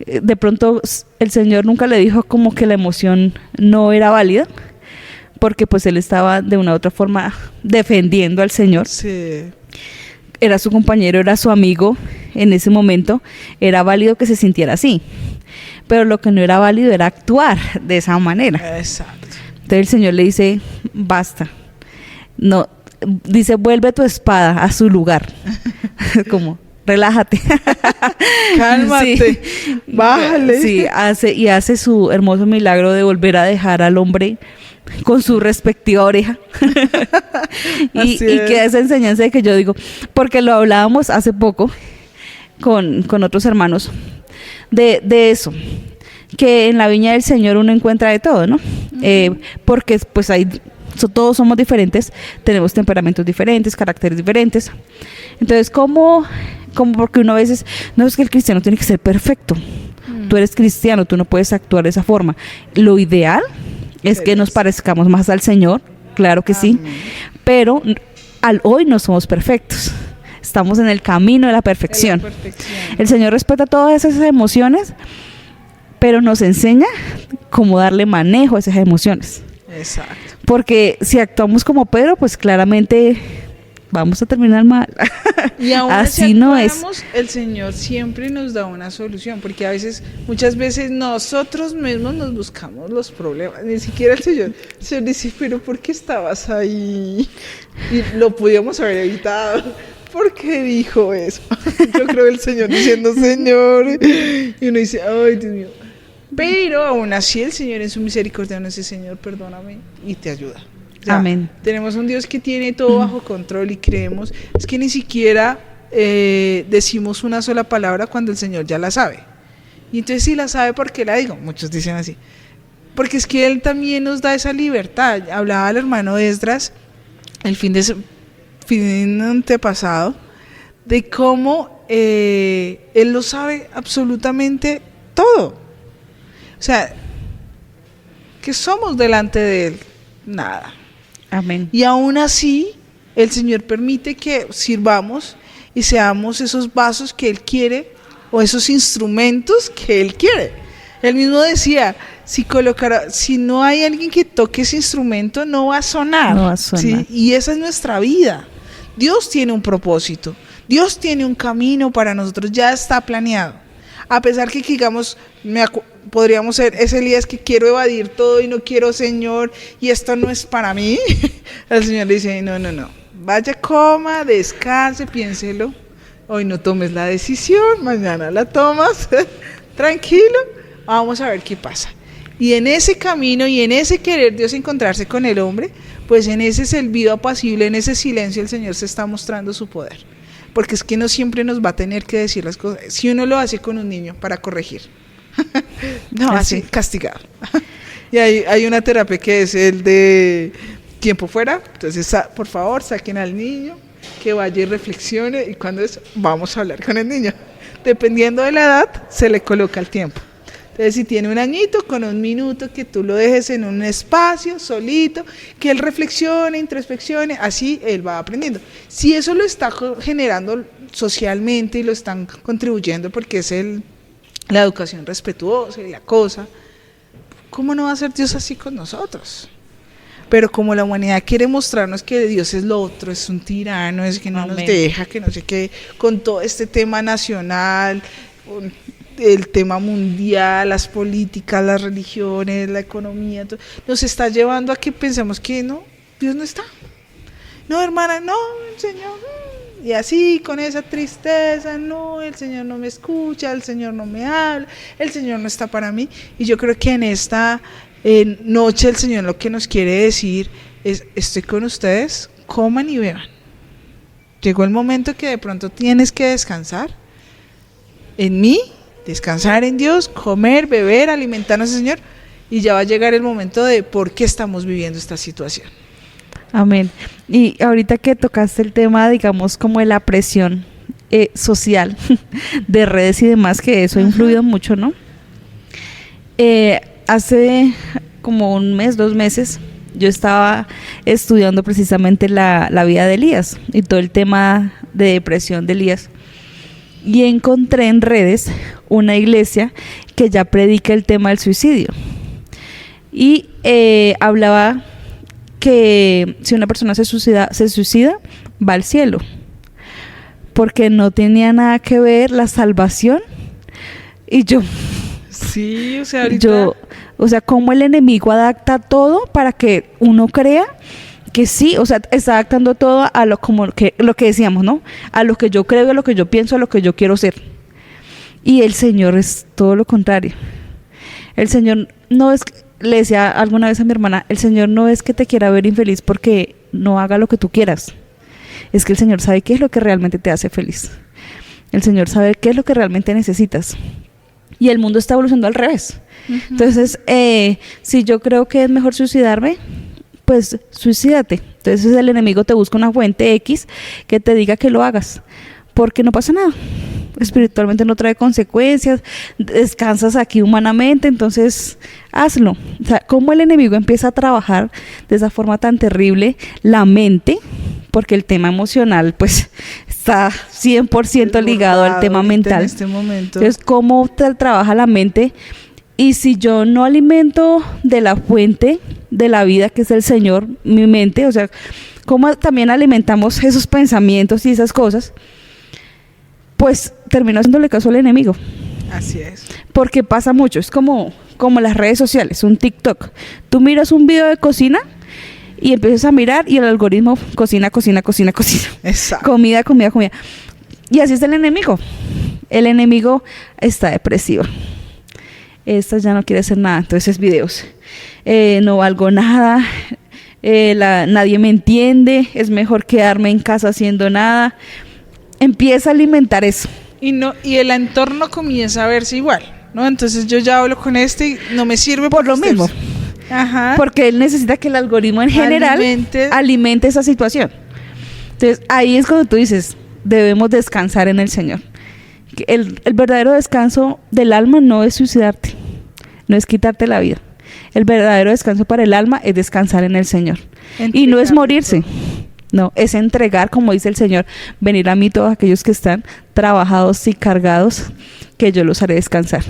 De pronto el Señor nunca le dijo como que la emoción no era válida, porque pues Él estaba de una u otra forma defendiendo al Señor. Sí. Era su compañero, era su amigo en ese momento, era válido que se sintiera así, pero lo que no era válido era actuar de esa manera. Exacto. Entonces el Señor le dice, basta, no, dice, vuelve tu espada a su lugar, como, relájate. Cálmate, sí. Bájale. Sí, hace su hermoso milagro de volver a dejar al hombre con su respectiva oreja. y queda esa enseñanza de que yo digo, porque lo hablábamos hace poco con otros hermanos de eso, que en la viña del Señor uno encuentra de todo, ¿no? Porque pues todos somos diferentes, tenemos temperamentos diferentes, caracteres diferentes. Entonces, como porque uno a veces, no es que el cristiano tiene que ser perfecto. Tú eres cristiano, tú no puedes actuar de esa forma. Lo ideal es que nos parezcamos más al Señor, claro que sí, pero hoy no somos perfectos. Estamos en el camino de la perfección. El Señor respeta todas esas emociones, pero nos enseña cómo darle manejo a esas emociones. Exacto. Porque si actuamos como Pedro, pues claramente vamos a terminar mal. Y aún así si no es. El Señor siempre nos da una solución, porque muchas veces nosotros mismos nos buscamos los problemas, ni siquiera el Señor dice, pero ¿por qué estabas ahí? Y lo podíamos haber evitado. ¿Por qué dijo eso? Yo creo el Señor diciendo, Señor, y uno dice, ay, Dios mío. Pero aún así el Señor en su misericordia nos dice, Señor, perdóname, y te ayuda. O sea, amén. Tenemos un Dios que tiene todo bajo control y creemos, es que ni siquiera decimos una sola palabra cuando el Señor ya la sabe. Y entonces si la sabe, ¿por qué la digo? Muchos dicen así. Porque es que Él también nos da esa libertad. Hablaba el hermano Esdras el fin antepasado de cómo Él lo sabe absolutamente todo. O sea, ¿qué somos delante de Él? Nada. Amén. Y aún así, el Señor permite que sirvamos y seamos esos vasos que Él quiere o esos instrumentos que Él quiere. Él mismo decía, si no hay alguien que toque ese instrumento, no va a sonar. No va a sonar. ¿Sí? Y esa es nuestra vida. Dios tiene un propósito. Dios tiene un camino para nosotros, ya está planeado. A pesar que digamos, podríamos ser ese Elías que quiero evadir todo y no quiero, Señor, y esto no es para mí. El Señor le dice, no. Vaya, coma, descanse, piénselo. Hoy no tomes la decisión, mañana la tomas. Tranquilo, vamos a ver qué pasa. Y en ese camino y en ese querer Dios encontrarse con el hombre, pues en ese silbido apacible, en ese silencio, el Señor se está mostrando su poder. Porque es que no siempre nos va a tener que decir las cosas. Si uno lo hace con un niño para corregir, no, así castigado. Y hay una terapia que es el de tiempo fuera. Entonces, por favor, saquen al niño, que vaya y reflexione. Y cuando vamos a hablar con el niño. Dependiendo de la edad, se le coloca el tiempo. Entonces, si tiene un añito, con 1 minuto, que tú lo dejes en un espacio, solito, que él reflexione, introspeccione, así él va aprendiendo. Si eso lo está generando socialmente y lo están contribuyendo porque es la educación respetuosa y la cosa, ¿cómo no va a ser Dios así con nosotros? Pero como la humanidad quiere mostrarnos que Dios es lo otro, es un tirano, es que no nos deja, que no sé qué, con todo este tema nacional, el tema mundial, las políticas, las religiones, la economía, todo, nos está llevando a que pensemos que no, Dios no está. No, hermana, no, el Señor. Y así, con esa tristeza, no, el Señor no me escucha, el Señor no me habla, el Señor no está para mí. Y yo creo que en esta noche el Señor lo que nos quiere decir es: estoy con ustedes, coman y beban. Llegó el momento que de pronto tienes que descansar en mí, descansar en Dios, comer, beber, alimentarnos al Señor, y ya va a llegar el momento de por qué estamos viviendo esta situación. Amén. Y ahorita que tocaste el tema, digamos, como de la presión social de redes y demás, que eso ha influido mucho, ¿no? Hace como 1 mes, 2 meses, yo estaba estudiando precisamente la vida de Elías y todo el tema de depresión de Elías. Y encontré en redes una iglesia que ya predica el tema del suicidio. Y hablaba que si una persona se suicida, va al cielo, porque no tenía nada que ver la salvación. Y yo, sí, o sea, ahorita, cómo el enemigo adapta todo para que uno crea que sí, o sea, está adaptando todo a lo que decíamos, ¿no? A lo que yo creo, a lo que yo pienso, a lo que yo quiero ser. Y el Señor es todo lo contrario. El Señor no es, le decía alguna vez a mi hermana, el Señor no es que te quiera ver infeliz porque no haga lo que tú quieras. Es que el Señor sabe qué es lo que realmente te hace feliz. El Señor sabe qué es lo que realmente necesitas. Y el mundo está evolucionando al revés. Uh-huh. Entonces, si yo creo que es mejor suicidarme, pues suicídate. Entonces el enemigo te busca una fuente X que te diga que lo hagas, porque no pasa nada. Espiritualmente no trae consecuencias, descansas aquí humanamente, entonces hazlo. O sea, cómo el enemigo empieza a trabajar de esa forma tan terrible la mente, porque el tema emocional pues está 100% ligado al tema mental. En este momento. Entonces, cómo te trabaja la mente. Y si yo no alimento de la fuente de la vida, que es el Señor, mi mente, o sea, cómo también alimentamos esos pensamientos y esas cosas, pues termino haciéndole caso al enemigo. Así es. Porque pasa mucho, es como las redes sociales, un TikTok. Tú miras un video de cocina y empiezas a mirar y el algoritmo cocina. Exacto. Comida. Y así es el enemigo. El enemigo está depresivo. Esta ya no quiere hacer nada, entonces videos. No valgo nada, nadie me entiende, es mejor quedarme en casa haciendo nada. Empieza a alimentar eso. Y el entorno comienza a verse igual, ¿no? Entonces yo ya hablo con este y no me sirve por lo mismo. Ajá. Porque él necesita que el algoritmo en general alimente esa situación. Entonces ahí es cuando tú dices, debemos descansar en el Señor. El verdadero descanso del alma no es suicidarte, no es quitarte la vida. El verdadero descanso para el alma es descansar en el Señor. Y no es morirse, no, es entregar, como dice el Señor, venir a mí todos aquellos que están trabajados y cargados, que yo los haré descansar.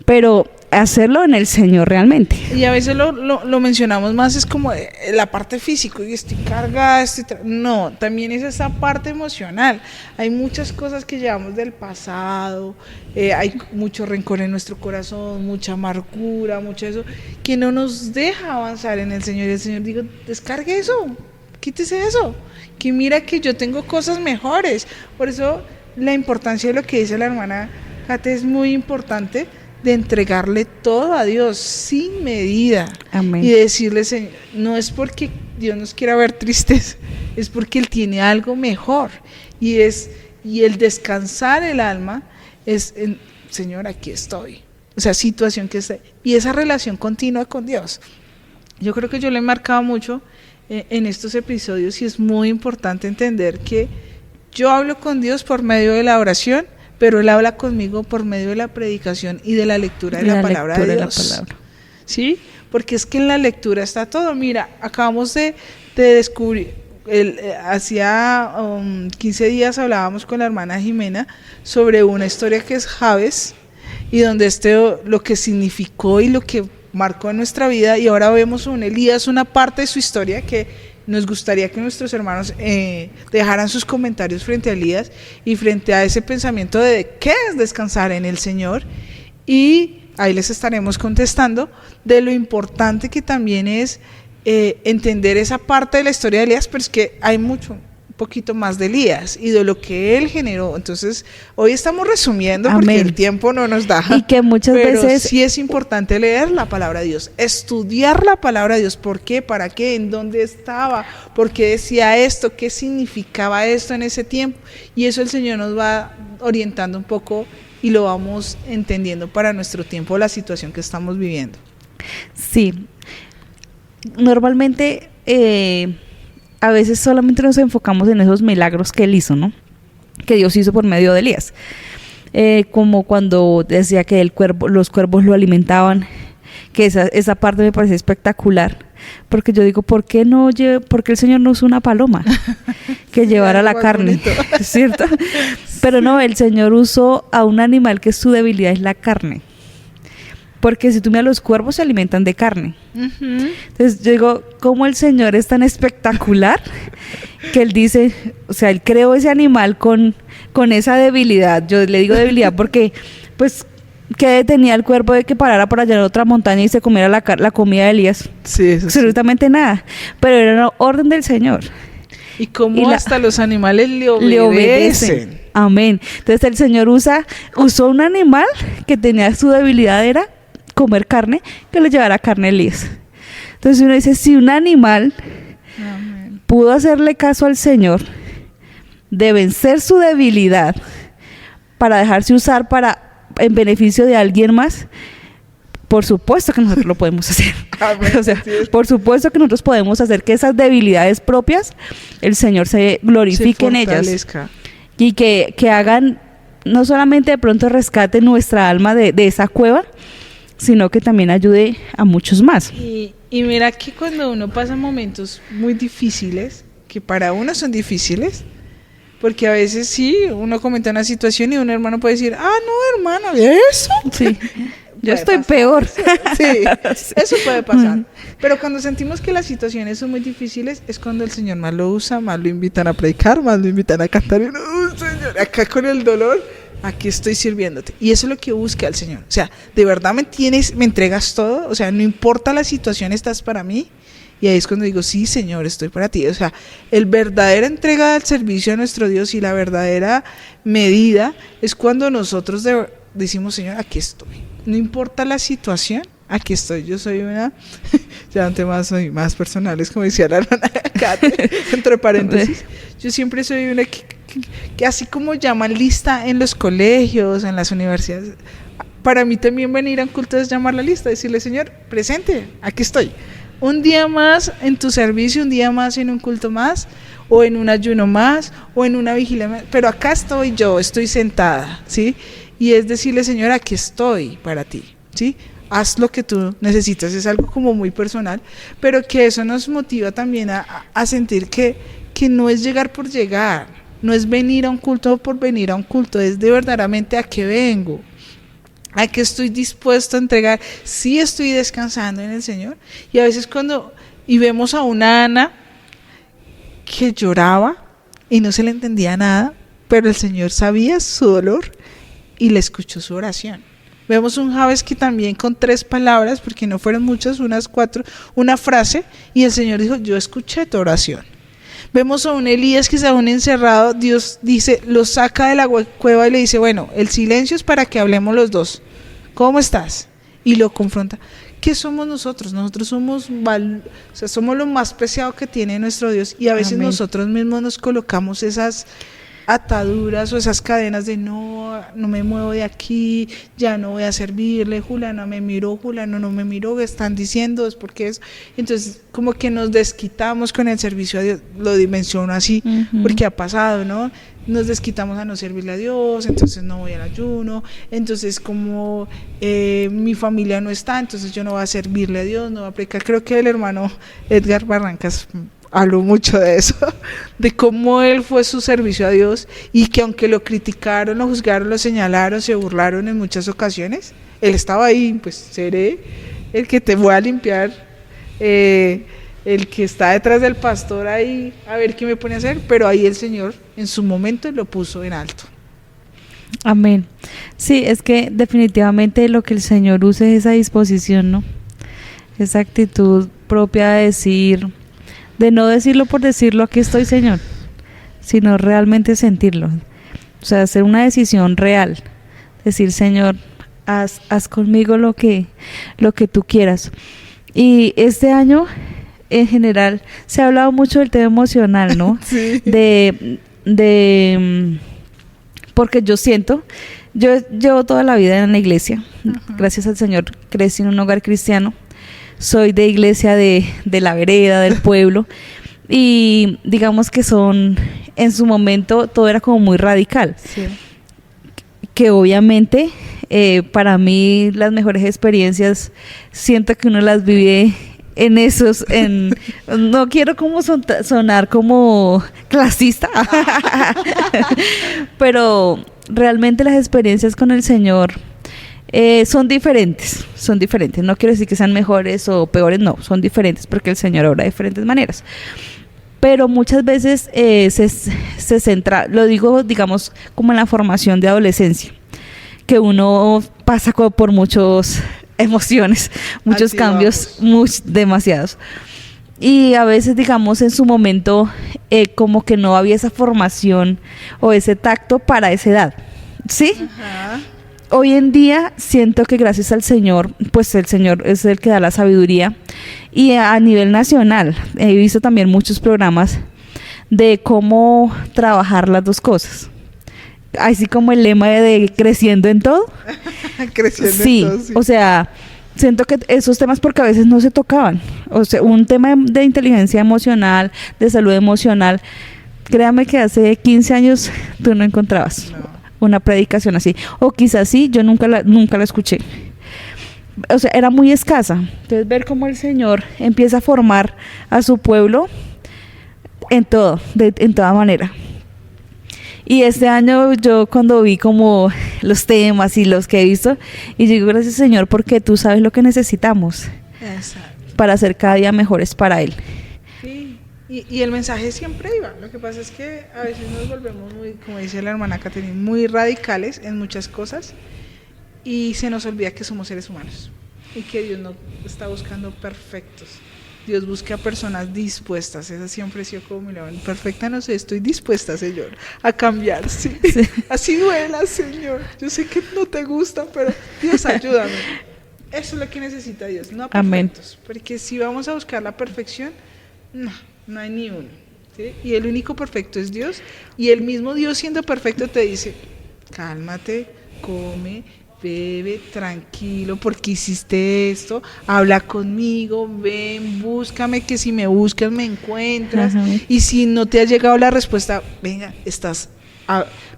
Pero hacerlo en el Señor realmente. Y a veces lo mencionamos más, es como la parte física, y estoy cargada, no, también es esa parte emocional. Hay muchas cosas que llevamos del pasado, hay mucho rencor en nuestro corazón, mucha amargura, mucho eso, que no nos deja avanzar en el Señor. Y el Señor dijo, descargue eso, quítese eso, que mira que yo tengo cosas mejores. Por eso la importancia de lo que dice la hermana Kate es muy importante, de entregarle todo a Dios sin medida. Amén. Y decirle, Señor, no es porque Dios nos quiera ver tristes, es porque Él tiene algo mejor, y el descansar el alma es, Señor, aquí estoy, o sea, situación que esté, y esa relación continua con Dios. Yo creo que yo le he marcado mucho en estos episodios y es muy importante entender que yo hablo con Dios por medio de la oración, pero Él habla conmigo por medio de la predicación y de la lectura de la palabra de Dios. ¿Sí? Porque es que en la lectura está todo. Mira, acabamos de descubrir, hacía 15 días hablábamos con la hermana Jimena sobre una historia que es Jabes, y donde lo que significó y lo que marcó en nuestra vida, y ahora vemos un Elías, una parte de su historia que nos gustaría que nuestros hermanos dejaran sus comentarios frente a Elías y frente a ese pensamiento de qué es descansar en el Señor, y ahí les estaremos contestando de lo importante que también es entender esa parte de la historia de Elías, pero es que hay mucho, un poquito más de Elías y de lo que él generó. Entonces, hoy estamos resumiendo porque Amén. el tiempo no nos da. Y que muchas pero veces sí es importante leer la palabra de Dios, estudiar la palabra de Dios. ¿Por qué? ¿Para qué? ¿En dónde estaba? ¿Por qué decía esto? ¿Qué significaba esto en ese tiempo? Y eso el Señor nos va orientando un poco y lo vamos entendiendo para nuestro tiempo, la situación que estamos viviendo. Sí, normalmente a veces solamente nos enfocamos en esos milagros que Él hizo, ¿no? Que Dios hizo por medio de Elías. Como cuando decía que los cuervos lo alimentaban, que esa parte me parece espectacular, porque yo digo, ¿por qué el Señor no usó una paloma que llevara la carne? ¿Cierto? Pero no, el Señor usó a un animal que su debilidad es la carne. Porque si tú miras, los cuervos se alimentan de carne. Uh-huh. Entonces yo digo, ¿cómo el Señor es tan espectacular que Él dice, o sea, Él creó ese animal con esa debilidad? Yo le digo debilidad porque, pues, ¿qué tenía el cuervo de que parara por allá en otra montaña y se comiera la comida de Elías? Sí, eso absolutamente sí. Nada. Pero era una orden del Señor. Y como hasta los animales le obedecen. Amén. Entonces el Señor usó un animal que tenía su debilidad, era comer carne, que le llevara carne a Elías. Entonces uno dice, si un animal Amén. Pudo hacerle caso al Señor de vencer su debilidad para dejarse usar en beneficio de alguien más, por supuesto que nosotros lo podemos hacer. O sea, por supuesto que nosotros podemos hacer que esas debilidades propias el Señor se glorifique en ellas y que hagan, no solamente de pronto rescate nuestra alma de esa cueva, sino que también ayude a muchos más. Y mira que cuando uno pasa momentos muy difíciles, que para uno son difíciles, porque a veces sí, uno comenta una situación y un hermano puede decir, no, hermano, ¿eso? Sí, yo estoy peor. Sí, eso puede pasar. Pero cuando sentimos que las situaciones son muy difíciles, es cuando el Señor más lo usa, más lo invitan a predicar, más lo invitan a cantar. Y Señor, acá con el dolor, aquí estoy sirviéndote. Y eso es lo que busca el Señor. O sea, de verdad me entregas todo. O sea, no importa la situación, estás para mí. Y ahí es cuando digo, sí, Señor, estoy para ti. O sea, el verdadera entrega al servicio a nuestro Dios y la verdadera medida es cuando nosotros decimos, Señor, aquí estoy. No importa la situación, aquí estoy. Yo soy ya un tema soy más personales, como decía la hermana Kate, entre paréntesis. Yo siempre soy una que así como llaman lista en los colegios, en las universidades, para mí también venir a un culto es llamar la lista, decirle, Señor, presente, aquí estoy. Un día más en tu servicio, un día más en un culto más, o en un ayuno más, o en una vigilia más, pero acá estoy yo, estoy sentada, ¿sí? Y es decirle, Señor, aquí estoy para ti, ¿sí? Haz lo que tú necesitas, es algo como muy personal, pero que eso nos motiva también a sentir que no es llegar por llegar, no es venir a un culto por venir a un culto, es de verdaderamente a qué vengo, a qué estoy dispuesto a entregar. Sí estoy descansando en el Señor. Y a veces y vemos a una Ana que lloraba y no se le entendía nada, pero el Señor sabía su dolor y le escuchó su oración. Vemos un Jabes que también con 3 palabras, porque no fueron muchas, unas 4, una frase, y el Señor dijo, yo escuché tu oración. Vemos a un Elías que está aún encerrado, Dios dice, lo saca de la cueva y le dice, bueno, el silencio es para que hablemos los dos. ¿Cómo estás? Y lo confronta. ¿Qué somos nosotros? Nosotros somos lo más preciado que tiene nuestro Dios, y a veces Amén. Nosotros mismos nos colocamos esas ataduras o esas cadenas de no, no me muevo de aquí, ya no voy a servirle, Juliana me miró, Juliana no me miró, ¿qué están diciendo? Es porque es. Entonces, como que nos desquitamos con el servicio a Dios, lo dimensiono así, porque ha pasado, ¿no? Nos desquitamos a no servirle a Dios, entonces no voy al ayuno, entonces como mi familia no está, entonces yo no voy a servirle a Dios, no voy a predicar. Creo que el hermano Edgar Barrancas habló mucho de eso, de cómo él fue su servicio a Dios y que aunque lo criticaron, lo juzgaron, lo señalaron, se burlaron en muchas ocasiones, él estaba ahí, pues seré el que te voy a limpiar, el que está detrás del pastor ahí, a ver qué me pone a hacer, pero ahí el Señor en su momento lo puso en alto. Amén. Sí, es que definitivamente lo que el Señor use es esa disposición, ¿no? Esa actitud propia de decir, de no decirlo por decirlo, aquí estoy, Señor, sino realmente sentirlo. O sea, hacer una decisión real, decir, Señor, haz conmigo lo que tú quieras. Y este año, en general, se ha hablado mucho del tema emocional, ¿no? Sí. Porque yo siento, yo llevo toda la vida en la iglesia, gracias al Señor crecí en un hogar cristiano, soy de iglesia de la vereda, del pueblo, y digamos que en su momento todo era como muy radical, Sí. que obviamente para mí las mejores experiencias siento que uno las vive no quiero como sonar como clasista, pero realmente las experiencias con el Señor son diferentes, no quiero decir que sean mejores o peores, no, son diferentes porque el Señor obra de diferentes maneras, pero muchas veces se centra, lo digo digamos como en la formación de adolescencia, que uno pasa por muchas emociones, muchos Así cambios, demasiados. Y a veces, digamos, en su momento, como que no había esa formación o ese tacto para esa edad, ¿sí? Ajá. Hoy en día siento que gracias al Señor, pues el Señor es el que da la sabiduría. Y a nivel nacional, he visto también muchos programas de cómo trabajar las dos cosas. Así como el lema de creciendo en todo. Creciendo Sí, en todo, sí. o sea, siento que esos temas porque a veces no se tocaban. O sea, un tema de inteligencia emocional, de salud emocional, créame que hace 15 años tú no encontrabas una predicación así. O quizás sí, yo nunca la escuché. O sea, era muy escasa. Entonces, ver cómo el Señor empieza a formar a su pueblo en todo, en toda manera. Y este año yo cuando vi como los temas y los que he visto, y digo, gracias Señor, porque tú sabes lo que necesitamos Exacto. para ser cada día mejores para Él. Sí. Y el mensaje siempre iba. Lo que pasa es que a veces nos volvemos muy, como dice la hermana Catherine, muy radicales en muchas cosas y se nos olvida que somos seres humanos y que Dios no está buscando perfectos. Dios busca a personas dispuestas. Esa siempre ha sido como mi lema. Perfecta no sé, estoy dispuesta, Señor, a cambiar. Sí. Sí. Así duela, Señor. Yo sé que no te gustan, pero Dios, ayúdame. Eso es lo que necesita Dios, no Amén. perfectos. Porque si vamos a buscar la perfección, no hay ni uno. ¿Sí? Y el único perfecto es Dios. Y el mismo Dios siendo perfecto te dice, cálmate, come, bebe, tranquilo, porque hiciste esto, habla conmigo, ven, búscame, que si me buscas me encuentras. Ajá. Y si no te ha llegado la respuesta, venga,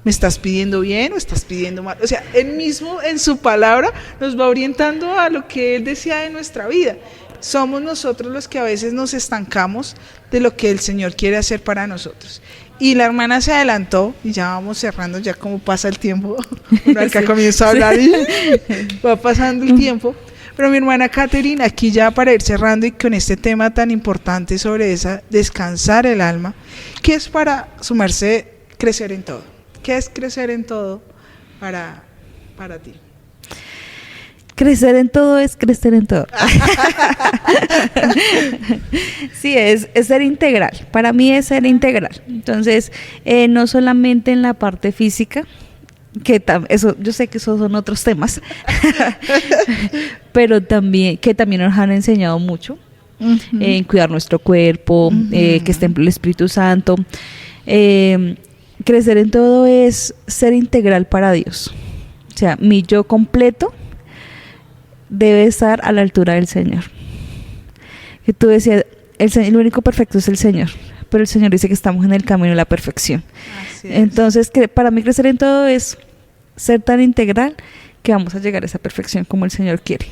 ¿me estás pidiendo bien o estás pidiendo mal? O sea, Él mismo en su palabra nos va orientando a lo que Él desea de nuestra vida. Somos nosotros los que a veces nos estancamos de lo que el Señor quiere hacer para nosotros. Y la hermana se adelantó y ya vamos cerrando, ya como pasa el tiempo. Uno acá comienza a hablar y va pasando el tiempo. Pero mi hermana Catherine, aquí ya para ir cerrando y con este tema tan importante sobre esa descansar el alma, ¿qué es para sumarse crecer en todo? ¿Qué es crecer en todo para ti? Crecer en todo es crecer en todo. Sí, es ser integral. Para mí es ser integral. Entonces, no solamente en la parte física, eso, yo sé que esos son otros temas, pero también nos han enseñado mucho en cuidar nuestro cuerpo, que esté el Espíritu Santo, crecer en todo es ser integral para Dios. O sea, mi yo completo debe estar a la altura del Señor. Y tú decías, el único perfecto es el Señor, pero el Señor dice que estamos en el camino de la perfección. Así es. Entonces, para mí crecer en todo es ser tan integral que vamos a llegar a esa perfección como el Señor quiere.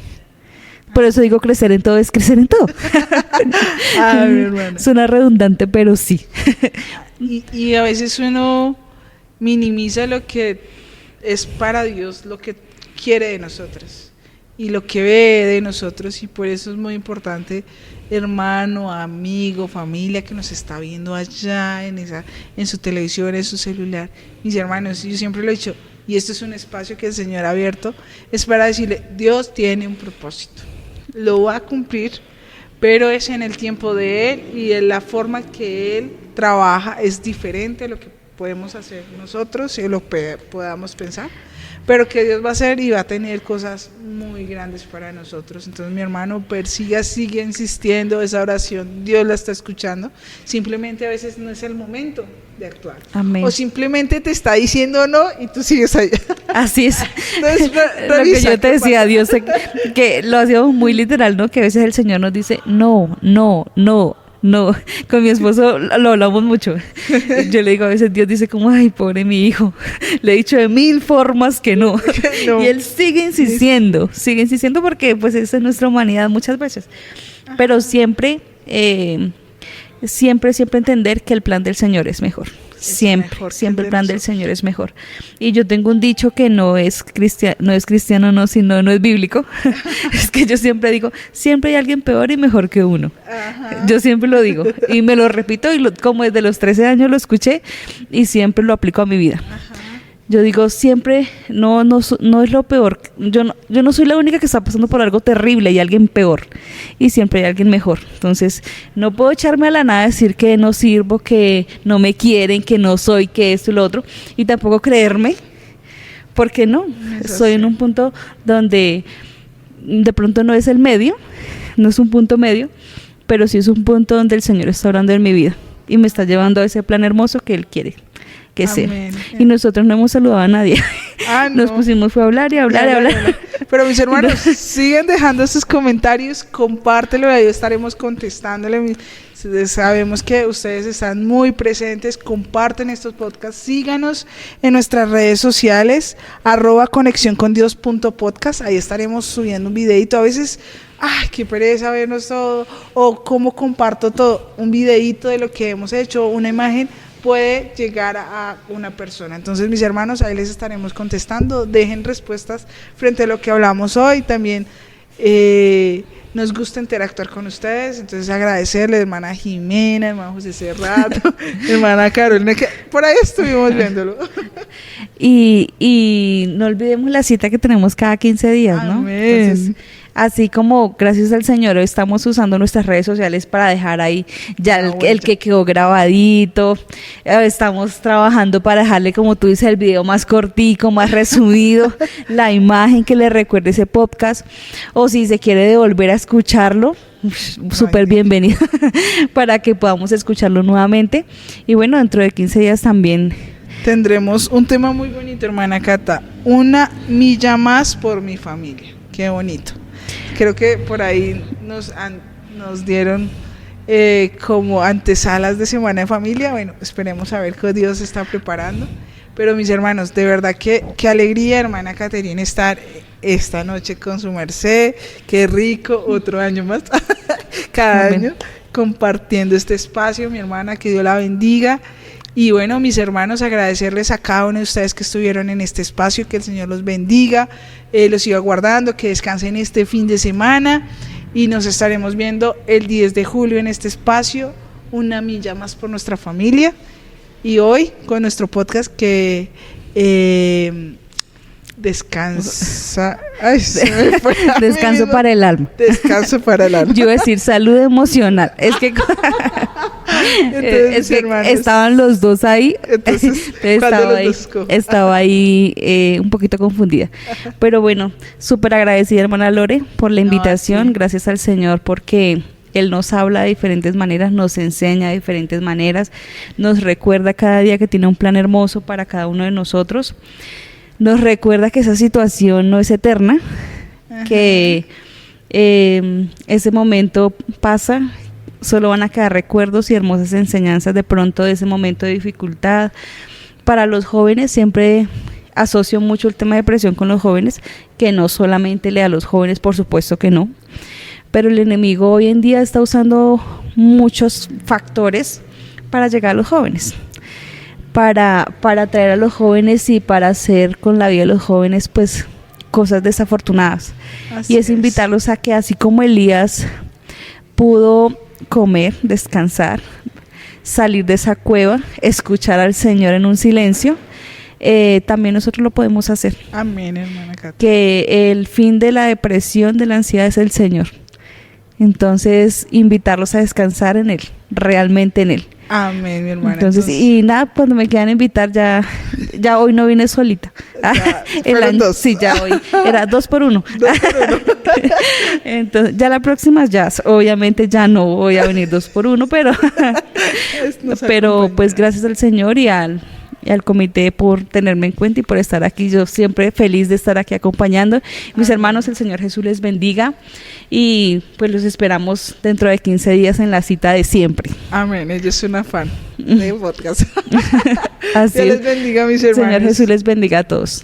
Por eso digo crecer en todo es crecer en todo. Ay, mi hermana. Suena redundante, pero sí. Y a veces uno minimiza lo que es para Dios, lo que quiere de nosotros y lo que ve de nosotros, y por eso es muy importante, hermano, amigo, familia que nos está viendo allá en su televisión, en su celular. Mis hermanos, yo siempre lo he dicho, y esto es un espacio que el Señor ha abierto, es para decirle, Dios tiene un propósito, lo va a cumplir, pero es en el tiempo de Él, y en la forma que Él trabaja es diferente a lo que podemos hacer nosotros y lo que podamos pensar, pero que Dios va a hacer y va a tener cosas muy grandes para nosotros. Entonces, mi hermano, sigue insistiendo, esa oración Dios la está escuchando, simplemente a veces no es el momento de actuar. Amén. O simplemente te está diciendo no y tú sigues allá. Así es. Entonces, Lo que yo te decía, Dios, que lo hacíamos muy literal, ¿no? Que a veces el Señor nos dice, no. Con mi esposo lo hablamos mucho. Yo le digo a veces, Dios dice como, ay, pobre mi hijo. Le he dicho de 1000 formas que no. No. Y él sigue insistiendo porque pues esa es nuestra humanidad muchas veces. Pero siempre entender que el plan del Señor es mejor. Siempre el plan del Señor es mejor. Y yo tengo un dicho que no es cristiano, sino no es bíblico. Es que yo siempre digo, siempre hay alguien peor y mejor que uno. Ajá. Yo siempre lo digo y me lo repito y como desde los 13 años lo escuché y siempre lo aplico a mi vida. Ajá. Yo digo, siempre no es lo peor. Yo no soy la única que está pasando por algo terrible, hay alguien peor y siempre hay alguien mejor. Entonces, no puedo echarme a la nada, decir que no sirvo, que no me quieren, que no soy, que esto y lo otro, y tampoco creerme, porque no, soy en un punto donde de pronto no es el medio, no es un punto medio, pero sí es un punto donde el Señor está obrando en mi vida y me está llevando a ese plan hermoso que Él quiere que sea. Amén. Y nosotros no hemos saludado a nadie. Nos No. pusimos, fue a hablar y hablar. Pero mis hermanos, siguen dejando sus comentarios, compártelo y ahí estaremos contestándole. Sabemos que ustedes están muy presentes, comparten estos podcasts, síganos en nuestras redes sociales, @conexioncondios.podcast, ahí estaremos subiendo un videito. A veces, ay, qué pereza vernos todo, o cómo comparto todo, un videito de lo que hemos hecho, una imagen, puede llegar a una persona. Entonces, mis hermanos, ahí les estaremos contestando. Dejen respuestas frente a lo que hablamos hoy. También nos gusta interactuar con ustedes. Entonces, agradecerle a hermana Jimena, hermano José Cerrato, hermana Carolina, que por ahí estuvimos viéndolo. Y no olvidemos la cita que tenemos cada 15 días, ¿no? Amén. Entonces, así como gracias al Señor estamos usando nuestras redes sociales para dejar ahí ya el que quedó grabadito, estamos trabajando para dejarle, como tú dices, el video más cortico, más resumido, la imagen que le recuerde ese podcast, o si se quiere devolver a escucharlo, súper bienvenido para que podamos escucharlo nuevamente. Y bueno, dentro de 15 días también tendremos un tema muy bonito, hermana Cata, 1 milla más por mi familia. Qué bonito. Creo que por ahí nos dieron como antesalas de Semana de Familia. Bueno, esperemos a ver qué Dios está preparando. Pero mis hermanos, de verdad que qué alegría, hermana Caterina, estar esta noche con su merced. Qué rico, otro año más, cada año compartiendo este espacio. Mi hermana, que Dios la bendiga. Y bueno, mis hermanos, agradecerles a cada uno de ustedes que estuvieron en este espacio, que el Señor los bendiga, los siga guardando, que descansen este fin de semana y nos estaremos viendo el 10 de julio en este espacio, 1 milla más por nuestra familia, y hoy con nuestro podcast que descansa. Ay, descanso para el alma. Descanso para el alma. Yo iba a decir salud emocional. Es que, entonces, hermanos, estaban los dos ahí. Entonces estaba ahí un poquito confundida. Pero bueno, súper agradecida, hermana Lore, por la invitación. Sí. Gracias al Señor porque Él nos habla de diferentes maneras, nos enseña de diferentes maneras, nos recuerda cada día que tiene un plan hermoso para cada uno de nosotros, nos recuerda que esa situación no es eterna, que ese momento pasa, solo van a quedar recuerdos y hermosas enseñanzas de pronto de ese momento de dificultad. Para los jóvenes siempre asocio mucho el tema de depresión con los jóvenes, que no solamente le da a los jóvenes, por supuesto que no, pero el enemigo hoy en día está usando muchos factores para llegar a los jóvenes, para atraer a los jóvenes y para hacer con la vida de los jóvenes pues cosas desafortunadas. Y es invitarlos a que así como Elías pudo comer, descansar, salir de esa cueva, escuchar al Señor en un silencio, también nosotros lo podemos hacer. Amén, hermana Cata. Que el fin de la depresión, de la ansiedad es el Señor. Entonces, invitarlos a descansar en Él, realmente en Él. Amén, mi hermana. Entonces, y nada, cuando me quieran invitar, ya hoy no vine solita. Fueron dos. Sí, ya hoy. Era 2 por 1. Entonces, ya la próxima, ya, obviamente ya no voy a venir 2 por 1, pero pues gracias al Señor y al comité por tenerme en cuenta y por estar aquí. Yo siempre feliz de estar aquí acompañando. Mis hermanos, el Señor Jesús les bendiga y pues los esperamos dentro de 15 días en la cita de siempre. Amén, yo soy una fan de podcast. Así Dios les bendiga, mis hermanos. Señor Jesús les bendiga a todos.